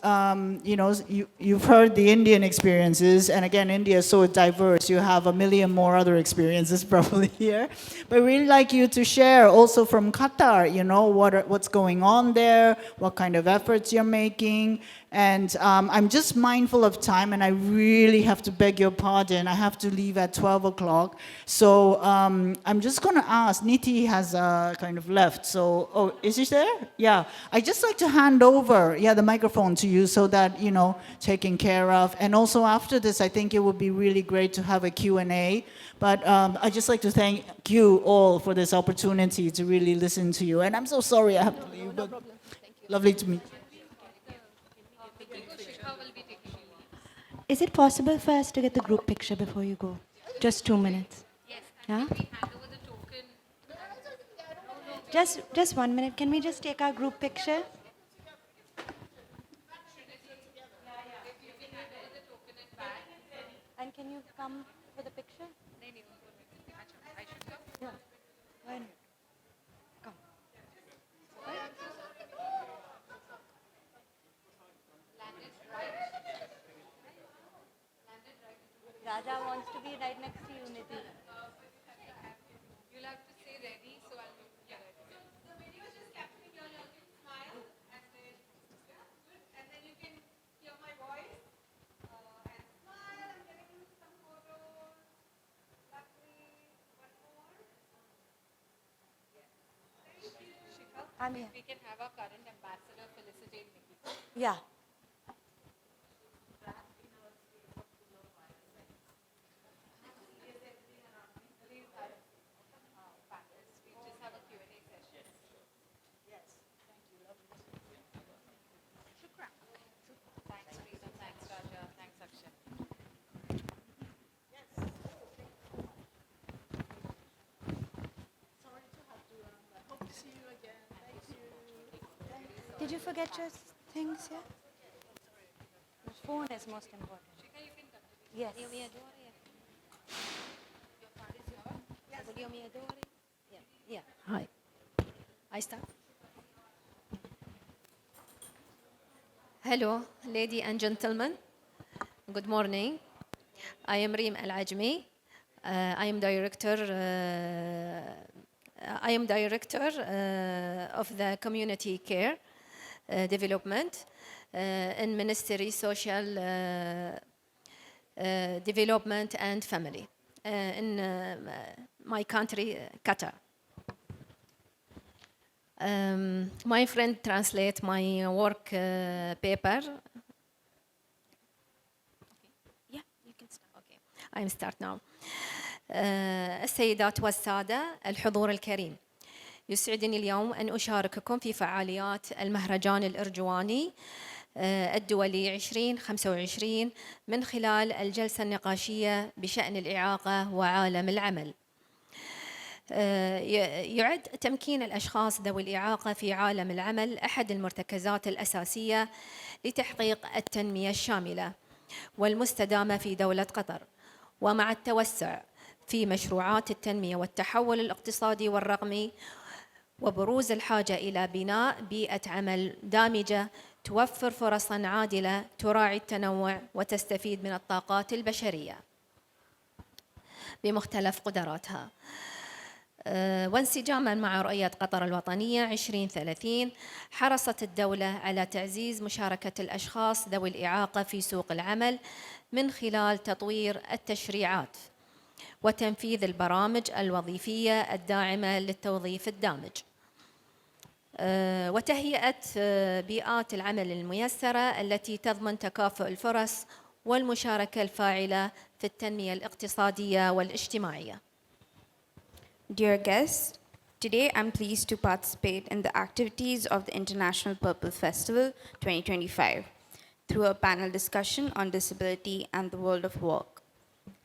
you know, you've heard the Indian experiences, and again, India is so diverse. You have a million more other experiences probably here. But we'd really like you to share also from Qatar, you know, what's going on there, what kind of efforts you're making. And I'm just mindful of time, and I really have to beg your pardon. I have to leave at 12 o'clock. So I'm just going to ask, Niti has kind of left. So, oh, is she there? Yeah. I'd just like to hand over, the microphone to you so that, you know, taken care of. And also after this, I think it would be really great to have a Q&A. But I'd just like to thank you all for this opportunity to really listen to you. And I'm so sorry I have to leave, but lovely to meet you. Is it possible for us to get the group picture before you go? Just 2 minutes. Yes. Yeah? Can we hand over the token? Just 1 minute. Can we just take our group picture? And can you come for the picture? I should go. Yeah. Why not? Come. Raja wants to be right next to you, Niti. You'll have to say ready, so I'll do ready. The video just capturing your smile and then you can hear my voice and smile. I'm getting some photos. Lovely. One more. Yes. Thank you. Shikha, I'm here. we can have our current ambassador felicitate Nikki. Yeah. Thanks, Preetham. Thanks, Raja. Thanks, Akshay. Did you forget your things here? The phone is most important. Yes. Yeah. Hi. I start. Hello, ladies and gentlemen. Good morning. I am Reem Al-Ajmi. I am director. Of the community care development in Ministry Social Development and Family in my country, Qatar. My friend translate my work paper. Yeah, you can start. Okay, I'm start now. السيدات والسادة الحضور الكريم، يسعدني اليوم أن أشارككم في فعاليات المهرجان الإرجواني الدولي 2025 من خلال الجلسة النقاشية بشأن الإعاقة وعالم العمل. يعد تمكين الأشخاص ذوي الإعاقة في عالم العمل أحد المرتكزات الأساسية لتحقيق التنمية الشاملة والمستدامة في دولة قطر، ومع التوسع في مشروعات التنمية والتحول الاقتصادي والرقمي وبروز الحاجة إلى بناء بيئة عمل دامجة توفر فرصاً عادلة تراعي التنوع وتستفيد من الطاقات البشرية بمختلف قدراتها. وانسجاماً مع رؤية قطر الوطنية 2030 حرصت الدولة على تعزيز مشاركة الأشخاص ذوي الإعاقة في سوق العمل من خلال تطوير التشريعات وتنفيذ البرامج الوظيفية الداعمة للتوظيف الدامج، وتهيئة بيئات العمل الميسرة التي تضمن تكافؤ الفرص والمشاركة الفاعلة في التنمية الاقتصادية والاجتماعية. Dear guests, today I'm pleased to participate in the activities of the International Purple Festival 2025 through a panel discussion on disability and the world of work.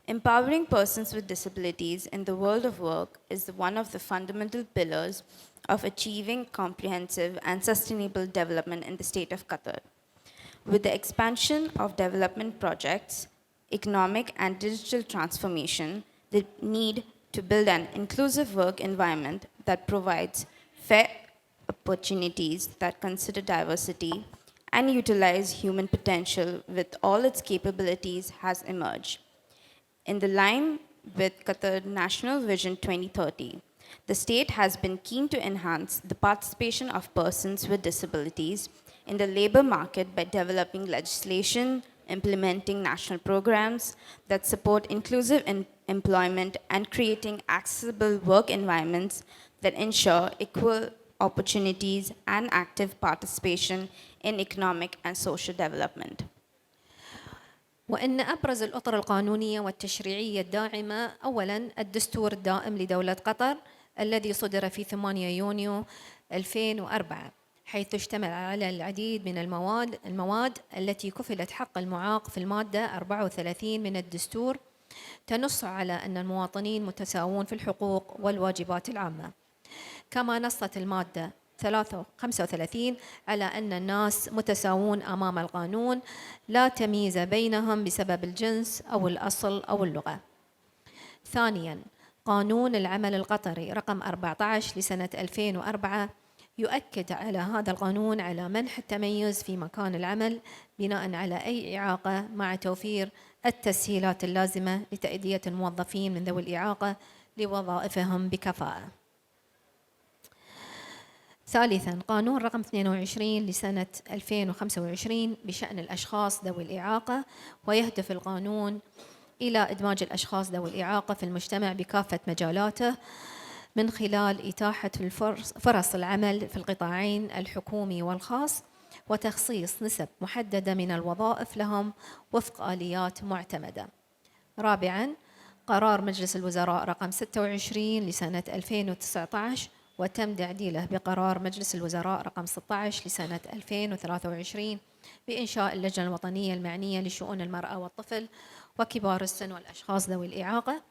Empowering persons with disabilities in the world of work is one of the fundamental pillars of achieving comprehensive and sustainable development in the state of Qatar. With the expansion of development projects, economic and digital transformation, the need to build an inclusive work environment that provides fair opportunities that consider diversity and utilize human potential with all its capabilities has emerged. In the line with Qatar National Vision 2030, the state has been keen to enhance the participation of persons with disabilities in the labor market by developing legislation, implementing national programs that support inclusive employment, and creating accessible work environments that ensure equal opportunities and active participation in economic and social development. وإن أبرز الأطر القانونية والتشريعية الداعمة أولاً الدستور الدائم لدولة قطر الذي صدر في 8 يونيو 2004، حيث اشتمل على العديد من المواد التي كفلت حق المعاق في المادة 34 من الدستور، تنص على أن المواطنين متساوون في الحقوق والواجبات العامة. كما نصت المادة 35 على أن الناس متساوون أمام القانون لا تمييز بينهم بسبب الجنس أو الأصل أو اللغة. ثانياً، قانون العمل القطري رقم 14 لسنة 2004 يؤكد على هذا القانون على منح التميز في مكان العمل بناء على أي إعاقة مع توفير التسهيلات اللازمة لتأدية الموظفين من ذوي الإعاقة لوظائفهم بكفاءة. ثالثاً، قانون رقم 22 لسنة 2025 بشأن الأشخاص ذوي الإعاقة، ويهدف القانون إلى إدماج الأشخاص ذوي الإعاقة في المجتمع بكافة مجالاته من خلال إتاحة فرص العمل في القطاعين الحكومي والخاص، وتخصيص نسب محددة من الوظائف لهم وفق آليات معتمدة. رابعاً، قرار مجلس الوزراء رقم 26 لسنة 2019 وتم تعديله بقرار مجلس الوزراء رقم 16 لسنة 2023 بإنشاء اللجنة الوطنية المعنية لشؤون المرأة والطفل وكبار السن والأشخاص ذوي الإعاقة،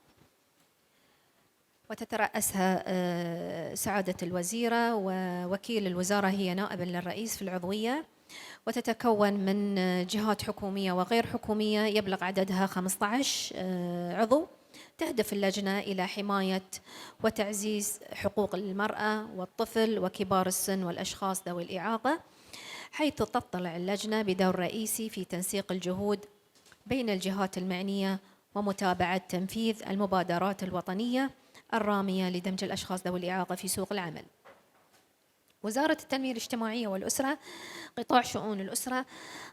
وتترأسها سعادة الوزيرة، ووكيل الوزارة هي نائبا للرئيس في العضوية، وتتكون من جهات حكومية وغير حكومية يبلغ عددها 15 عضو. تهدف اللجنة إلى حماية وتعزيز حقوق المرأة والطفل وكبار السن والأشخاص ذوي الإعاقة، حيث تطلع اللجنة بدور رئيسي في تنسيق الجهود بين الجهات المعنية ومتابعة تنفيذ المبادرات الوطنية الرامية لدمج الأشخاص ذوي الإعاقة في سوق العمل. وزارة التنمية الاجتماعية والأسرة قطاع شؤون الأسرة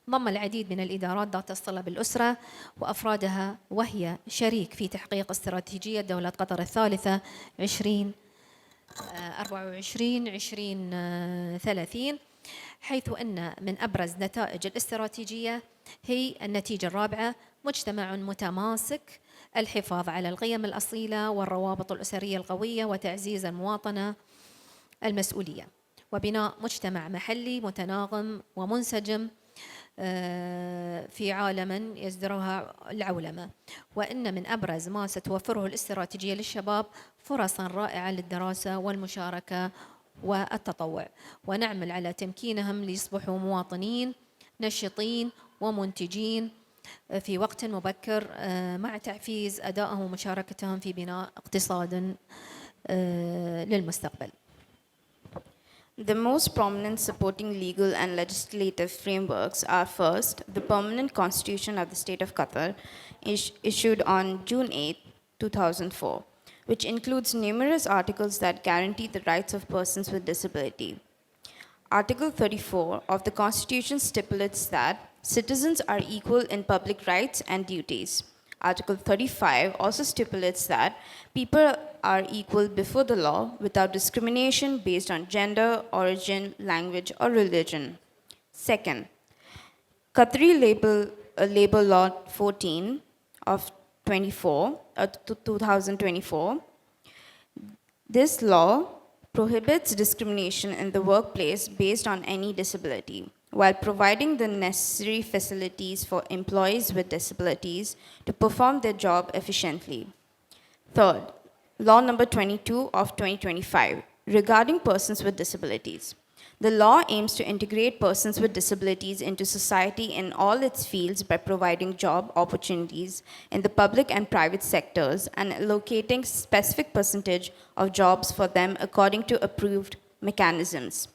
ضم العديد من الإدارات ذات الصلة بالأسرة وأفرادها، وهي شريك في تحقيق استراتيجية دولة قطر الثالثة 2024-2030، حيث أن من أبرز نتائج الاستراتيجية هي النتيجة الرابعة: مجتمع متماسك، الحفاظ على القيم الأصيلة والروابط الأسرية القوية وتعزيز المواطنة المسؤولية، وبناء مجتمع محلي متناغم ومنسجم في عالم يزدرها العولمة، وإن من أبرز ما ستوفره الاستراتيجية للشباب فرصا رائعة للدراسة والمشاركة والتطوع، ونعمل على تمكينهم ليصبحوا مواطنين نشطين ومنتجين في وقت مبكر مع تعزيز أدائهم ومشاركتهم في بناء اقتصاد للمستقبل. The most prominent supporting legal and legislative frameworks are first, the Permanent Constitution of the State of Qatar, issued on June 8, 2004, which includes numerous articles that guarantee the rights of persons with disability. Article 34 of the Constitution stipulates that citizens are equal in public rights and duties. Article 35 also stipulates that people are equal before the law without discrimination based on gender, origin, language, or religion. Second, Qatari Labor Law 14 of 2024. This law prohibits discrimination in the workplace based on any disability, while providing the necessary facilities for employees with disabilities to perform their job efficiently. Third, Law number 22 of 2025 regarding persons with disabilities. The law aims to integrate persons with disabilities into society in all its fields by providing job opportunities in the public and private sectors and allocating specific percentage of jobs for them according to approved mechanisms.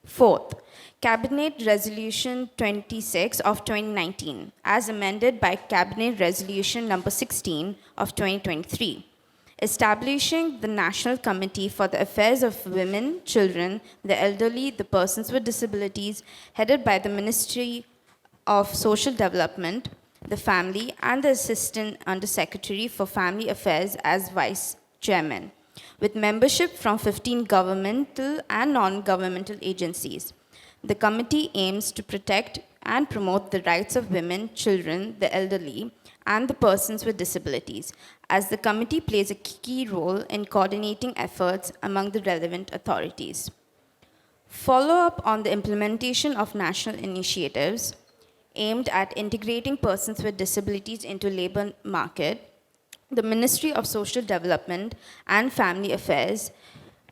Fourth, Cabinet Resolution 26 of 2019, as amended by Cabinet Resolution number 16 of 2023, establishing the National Committee for the Affairs of Women, Children, the Elderly, the Persons with Disabilities, headed by the Ministry of Social Development, the Family, and the Assistant Undersecretary for Family Affairs as Vice Chairman, with membership from 15 governmental and non-governmental agencies. The committee aims to protect and promote the rights of women, children, the elderly, and the persons with disabilities, as the committee plays a key role in coordinating efforts among the relevant authorities. Follow-up on the implementation of national initiatives aimed at integrating persons with disabilities into labor market, the Ministry of Social Development and Family Affairs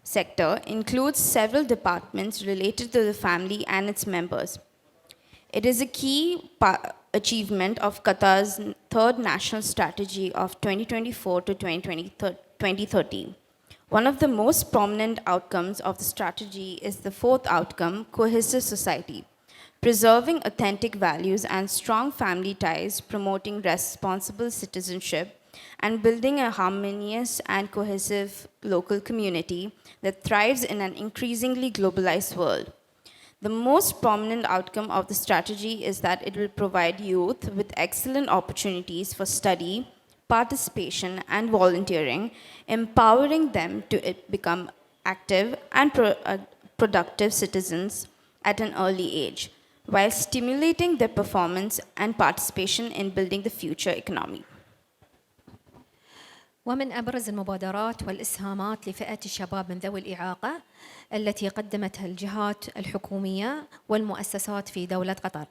sector includes several departments related to the family and its members. It is a key achievement of Qatar's third national strategy of 2024 to 2030. One of the most prominent outcomes of the strategy is the fourth outcome, cohesive society, preserving authentic values and strong family ties, promoting responsible citizenship, and building a harmonious and cohesive local community that thrives in an increasingly globalized world. The most prominent outcome of the strategy is that it will provide youth with excellent opportunities for study, participation, and volunteering, empowering them to become active and productive citizens at an early age, while stimulating their performance and participation in building the future economy. ومن أبرز المبادرات والإسهامات لفئة الشباب من ذوي الإعاقة التي قدمتها الجهات الحكومية والمؤسسات في دولة قطر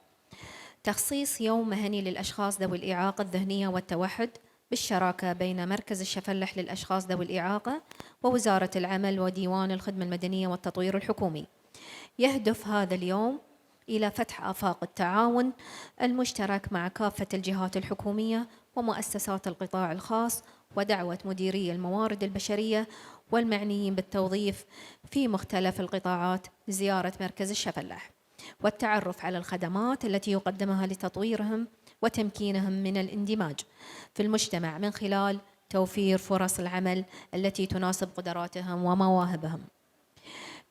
تخصيص يوم مهني للأشخاص ذوي الإعاقة الذهنية والتوحد بالشراكة بين مركز الشفلح للأشخاص ذوي الإعاقة ووزارة العمل وديوان الخدمة المدنية والتطوير الحكومي. يهدف هذا اليوم إلى فتح آفاق التعاون المشترك مع كافة الجهات الحكومية ومؤسسات القطاع الخاص ودعوة مديري الموارد البشرية والمعنيين بالتوظيف في مختلف القطاعات لزيارة مركز الشفلح والتعرف على الخدمات التي يقدمها لتطويرهم وتمكينهم من الاندماج في المجتمع من خلال توفير فرص العمل التي تناسب قدراتهم ومواهبهم.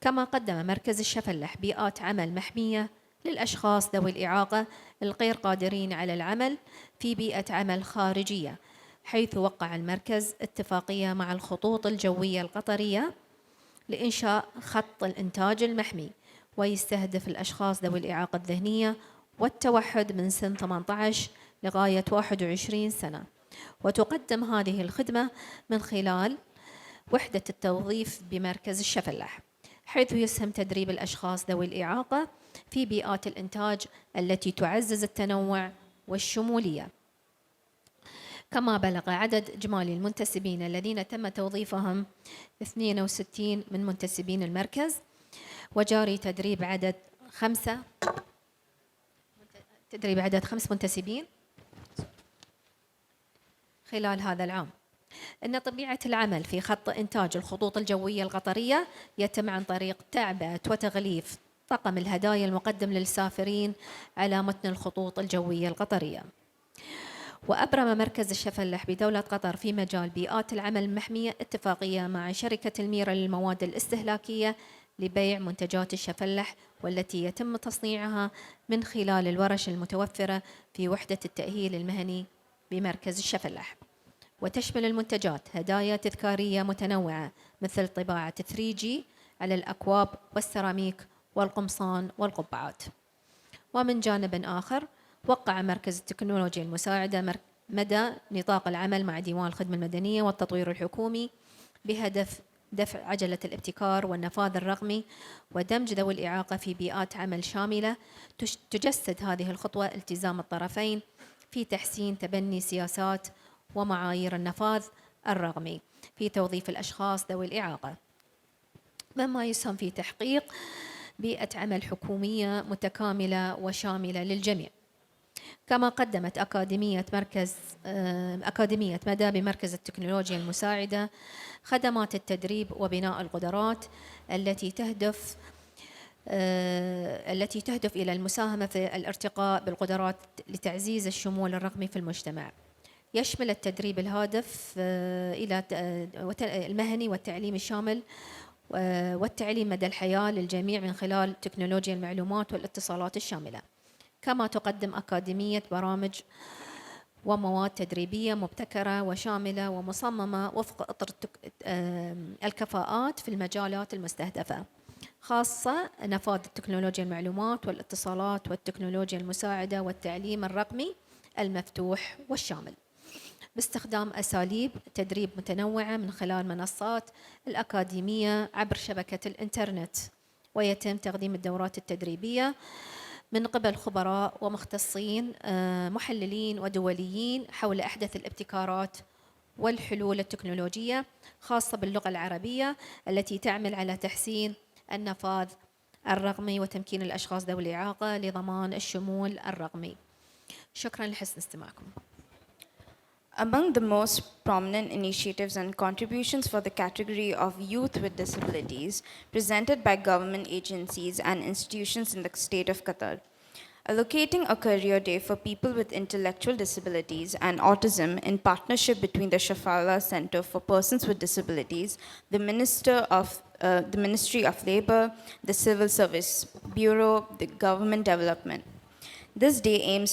كما قدم مركز الشفلح بيئات عمل محمية للأشخاص ذوي الإعاقة الغير قادرين على العمل في بيئة عمل خارجية، حيث وقع المركز اتفاقية مع الخطوط الجوية القطرية لإنشاء خط الإنتاج المحمي، ويستهدف الأشخاص ذوي الإعاقة الذهنية والتوحد من سن 18 لغاية 21 سنة. وتقدم هذه الخدمة من خلال وحدة التوظيف بمركز الشفلح، حيث يسهم تدريب الأشخاص ذوي الإعاقة في بيئات الإنتاج التي تعزز التنوع والشمولية. كما بلغ عدد إجمالي المنتسبين الذين تم توظيفهم 62 من منتسبين المركز، وجاري تدريب عدد 5 منتسبين خلال هذا العام. إن طبيعة العمل في خط إنتاج الخطوط الجوية القطرية يتم عن طريق تعبئة وتغليف طقم الهدايا المقدم للسافرين على متن الخطوط الجوية القطرية. وأبرم مركز الشفلح بدولة قطر في مجال بيئات العمل المحمية اتفاقية مع شركة الميرا للمواد الاستهلاكية لبيع منتجات الشفلح، والتي يتم تصنيعها من خلال الورش المتوفرة في وحدة التأهيل المهني بمركز الشفلح. وتشمل المنتجات هدايا تذكارية متنوعة مثل طباعة 3G على الأكواب والسيراميك والقمصان والقبعات. ومن جانب آخر، وقع مركز التكنولوجيا المساعدة مدى نطاق العمل مع ديوان الخدمة المدنية والتطوير الحكومي بهدف دفع عجلة الابتكار والنفاذ الرقمي ودمج ذوي الإعاقة في بيئات عمل شاملة. تجسد هذه الخطوة التزام الطرفين في تحسين تبني سياسات ومعايير النفاذ الرقمي في توظيف الأشخاص ذوي الإعاقة، مما يسهم في تحقيق بيئة عمل حكومية متكاملة وشاملة للجميع. كما قدمت أكاديمية مدى بمركز التكنولوجيا المساعدة خدمات التدريب وبناء القدرات التي تهدف إلى المساهمة في الارتقاء بالقدرات لتعزيز الشمول الرقمي في المجتمع. يشمل التدريب الهادف إلى المهني والتعليم الشامل والتعليم مدى الحياة للجميع من خلال تكنولوجيا المعلومات والاتصالات الشاملة. كما تقدم أكاديمية برامج ومواد تدريبية مبتكرة وشاملة ومصممة وفق إطار الكفاءات في المجالات المستهدفة، خاصة نفاذ تكنولوجيا المعلومات والاتصالات والتكنولوجيا المساعدة والتعليم الرقمي المفتوح والشامل، باستخدام أساليب تدريب متنوعة من خلال منصات الأكاديمية عبر شبكة الإنترنت. ويتم تقديم الدورات التدريبية من قبل خبراء ومختصين محللين ودوليين حول أحدث الابتكارات والحلول التكنولوجية خاصة باللغة العربية التي تعمل على تحسين النفاذ الرقمي وتمكين الأشخاص ذوي الإعاقة لضمان الشمول الرقمي. شكرا لحسن استماعكم. Among the most prominent initiatives and contributions for the category of youth with disabilities presented by government agencies and institutions in the state of Qatar, allocating a career day for people with intellectual disabilities and autism in partnership between the Shafala Center for Persons with Disabilities, the Ministry of Labor, the Civil Service Bureau, the Government Development. This day aims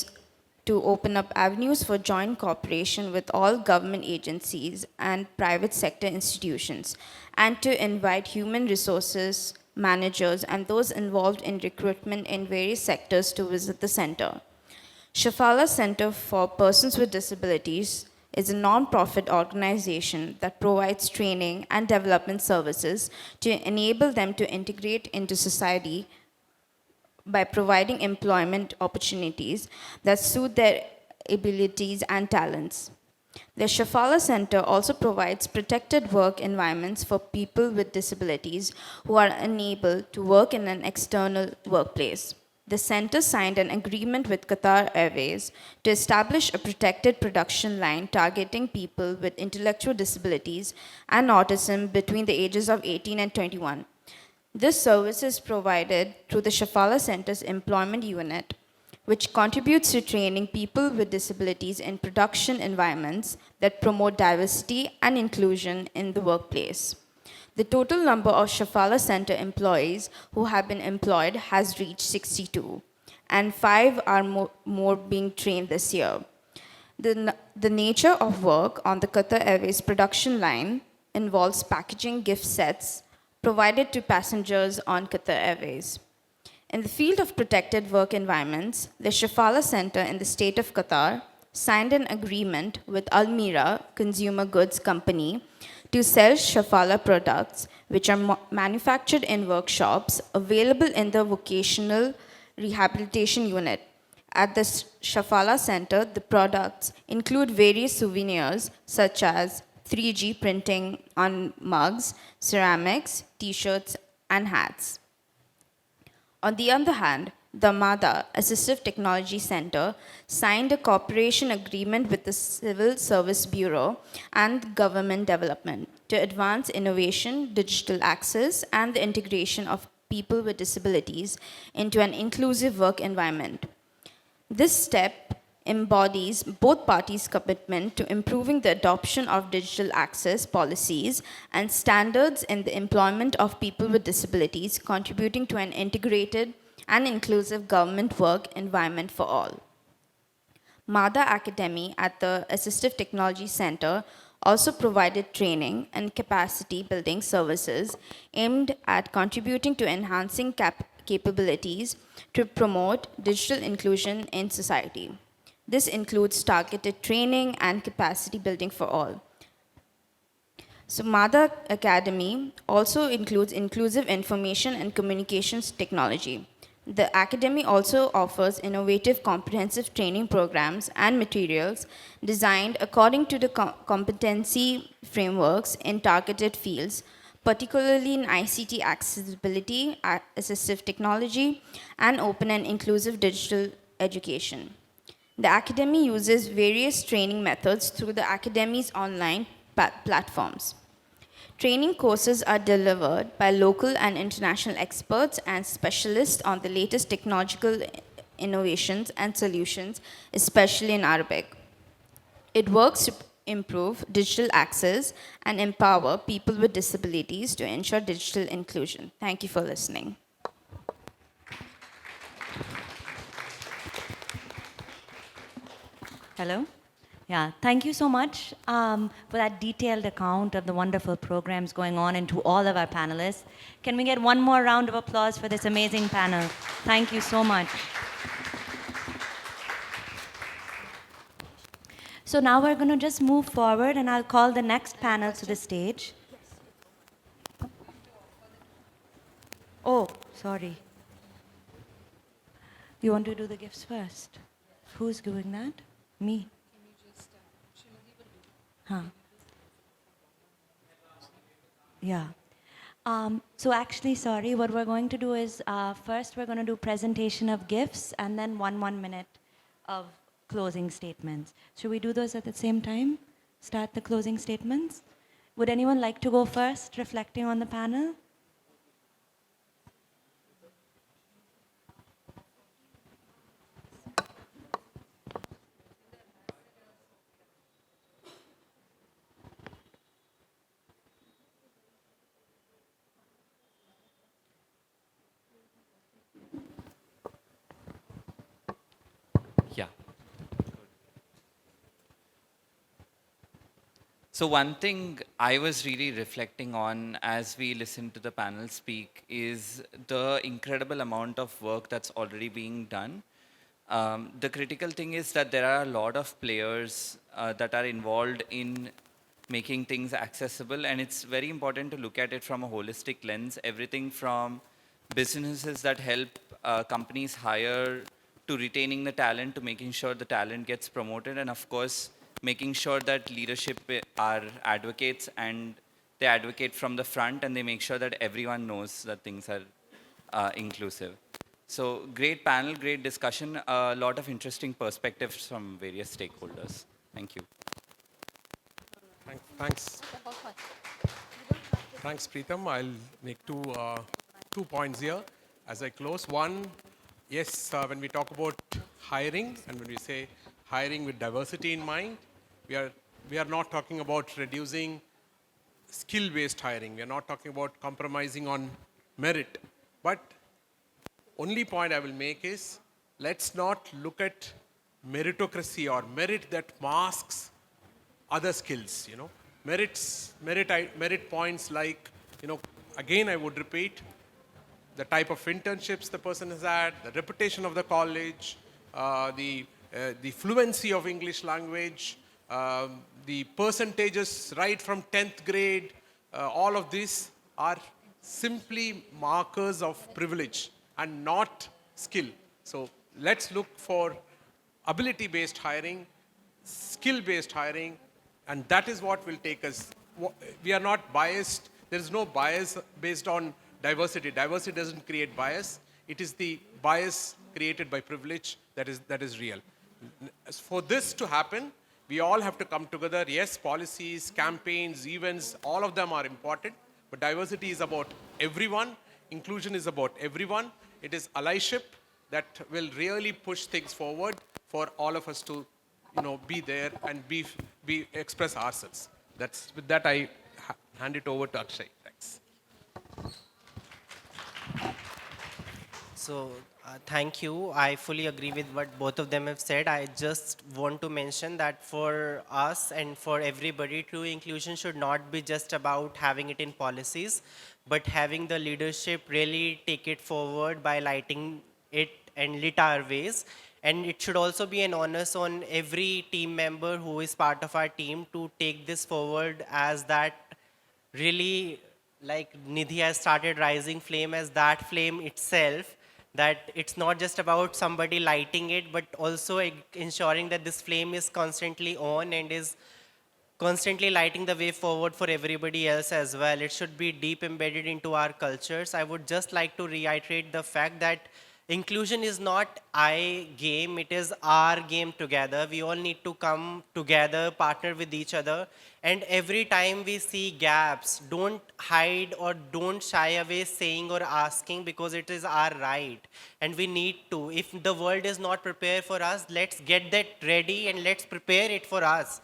to open up avenues for joint cooperation with all government agencies and private sector institutions, and to invite human resources managers and those involved in recruitment in various sectors to visit the center. Shafala Center for Persons with Disabilities is a non-profit organization that provides training and development services to enable them to integrate into society by providing employment opportunities that suit their abilities and talents. The Shafala Center also provides protected work environments for people with disabilities who are unable to work in an external workplace. The center signed an agreement with Qatar Airways to establish a protected production line targeting people with intellectual disabilities and autism between the ages of 18 and 21. This service is provided through the Shafala Center's employment unit, which contributes to training people with disabilities in production environments that promote diversity and inclusion in the workplace. The total number of Shafala Center employees who have been employed has reached 62, and 5 are more being trained this year. The nature of work on the Qatar Airways production line involves packaging gift sets provided to passengers on Qatar Airways. In the field of protected work environments, the Shafala Center in the state of Qatar signed an agreement with Almira Consumer Goods Company to sell Shafala products which are manufactured in workshops available in the vocational Rehabilitation Unit. At the Shafala Center, the products include various souvenirs such as 3G printing on mugs, ceramics, t-shirts, and hats. On the other hand, the MADA Assistive Technology Center signed a cooperation agreement with the Civil Service Bureau and Government Development to advance innovation, digital access, and the integration of people with disabilities into an inclusive work environment. This step embodies both parties' commitment to improving the adoption of digital access policies and standards in the employment of people with disabilities, contributing to an integrated and inclusive government work environment for all. MADA Academy at the Assistive Technology Center also provided training and capacity building services aimed at contributing to enhancing capabilities to promote digital inclusion in society. This includes targeted training and capacity building for all. So MADA Academy also includes inclusive information and communications technology. The Academy also offers innovative comprehensive training programs and materials designed according to the competency frameworks in targeted fields, particularly in ICT accessibility, assistive technology, and open and inclusive digital education. The Academy uses various training methods through the Academy's online platforms. Training courses are delivered by local and international experts and specialists on the latest technological innovations and solutions, especially in Arabic. It works to improve digital access and empower people with disabilities to ensure digital inclusion. Thank you for listening. Hello? Yeah, thank you so much for that detailed account of the wonderful programs going on and to all of our panelists. Can we get one more round of applause for this amazing panel? Thank you so much. So now we're going to just move forward and I'll call the next panel to the stage. Oh, sorry. You want to do the gifts first? Who's doing that? Me. Huh. Yeah. So actually, sorry, what we're going to do is first we're going to do presentation of gifts and then one minute of closing statements. Should we do those at the same time? Start the closing statements? Would anyone like to go first, reflecting on the panel? Yeah. So one thing I was really reflecting on as we listened to the panel speak is the incredible amount of work that's already being done. The critical thing is that there are a lot of players that are involved in making things accessible, and it's very important to look at it from a holistic lens. Everything from businesses that help companies hire, to retaining the talent, to making sure the talent gets promoted, and of course, making sure that leadership are advocates and they advocate from the front and they make sure that everyone knows that things are inclusive. So great panel, great discussion, a lot of interesting perspectives from various stakeholders. Thank you. Thanks. Thanks, Preetham. I'll make two points here as I close. One, yes, when we talk about hiring and when we say hiring with diversity in mind, we are not talking about reducing skill-based hiring. We are not talking about compromising on merit. But only point I will make is, let's not look at meritocracy or merit that masks other skills. Merit points like, again I would repeat, the type of internships the person has had, the reputation of the college, the fluency of English language, the percentages right from 10th grade, all of these are simply markers of privilege and not skill. So let's look for ability-based hiring, skill-based hiring, and that is what will take us. We are not biased. There is no bias based on diversity. Diversity doesn't create bias. It is the bias created by privilege that is real. For this to happen, we all have to come together. Yes, policies, campaigns, events, all of them are important, but diversity is about everyone. Inclusion is about everyone. It is allyship that will really push things forward for all of us to, be there and be express ourselves. With that, I hand it over to Akshay. Thanks. So, thank you. I fully agree with what both of them have said. I just want to mention that for us and for everybody, true inclusion should not be just about having it in policies, but having the leadership really take it forward by lighting it and lit our ways. And it should also be an onus on every team member who is part of our team to take this forward as that really, like Nidhi has started Rising Flame as that flame itself, that it's not just about somebody lighting it, but also ensuring that this flame is constantly on and is constantly lighting the way forward for everybody else as well. It should be deep embedded into our cultures. I would just like to reiterate the fact that inclusion is not I game, it is our game together. We all need to come together, partner with each other. And every time we see gaps, don't hide or don't shy away saying or asking, because it is our right. And we need to. If the world is not prepared for us, let's get that ready and let's prepare it for us.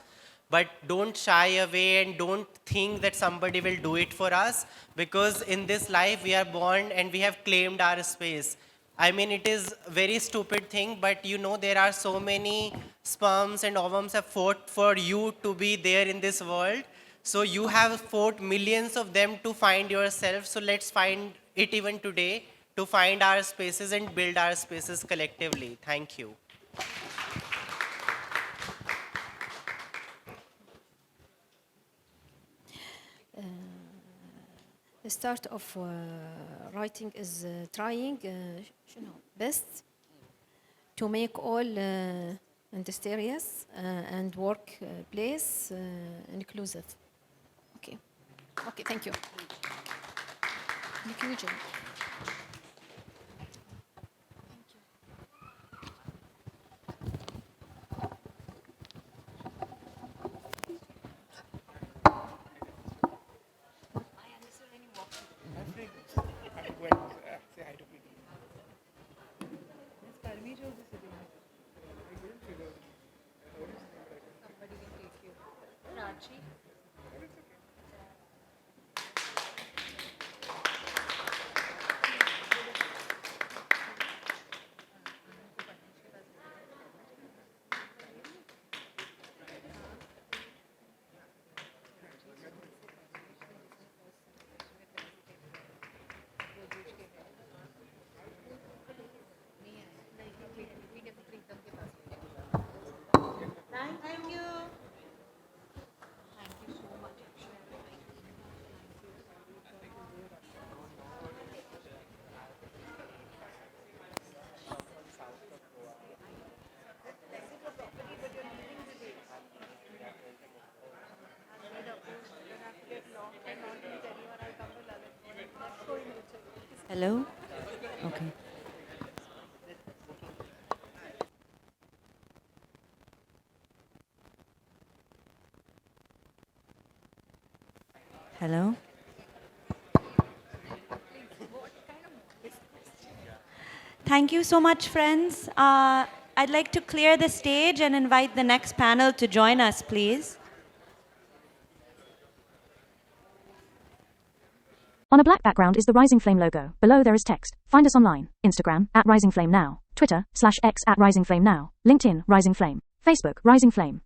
But don't shy away and don't think that somebody will do it for us, because in this life we are born and we have claimed our space. I mean, it is a very stupid thing, but there are so many sperms and ovums have fought for you to be there in this world. So you have fought millions of them to find yourself. So let's find it even today to find our spaces and build our spaces collectively. Thank you. The start of writing is trying best to make all industrious and workplace inclusive. Okay. Okay, thank you. Inclusion. Hello? Okay. Hello? Thank you so much, friends. I'd like to clear the stage and invite the next panel to join us, please. On a black background is the Rising Flame logo. Below there is text. Find us online. Instagram, @RisingFlameNow. Twitter, /X @RisingFlameNow. LinkedIn, Rising Flame. Facebook, Rising Flame.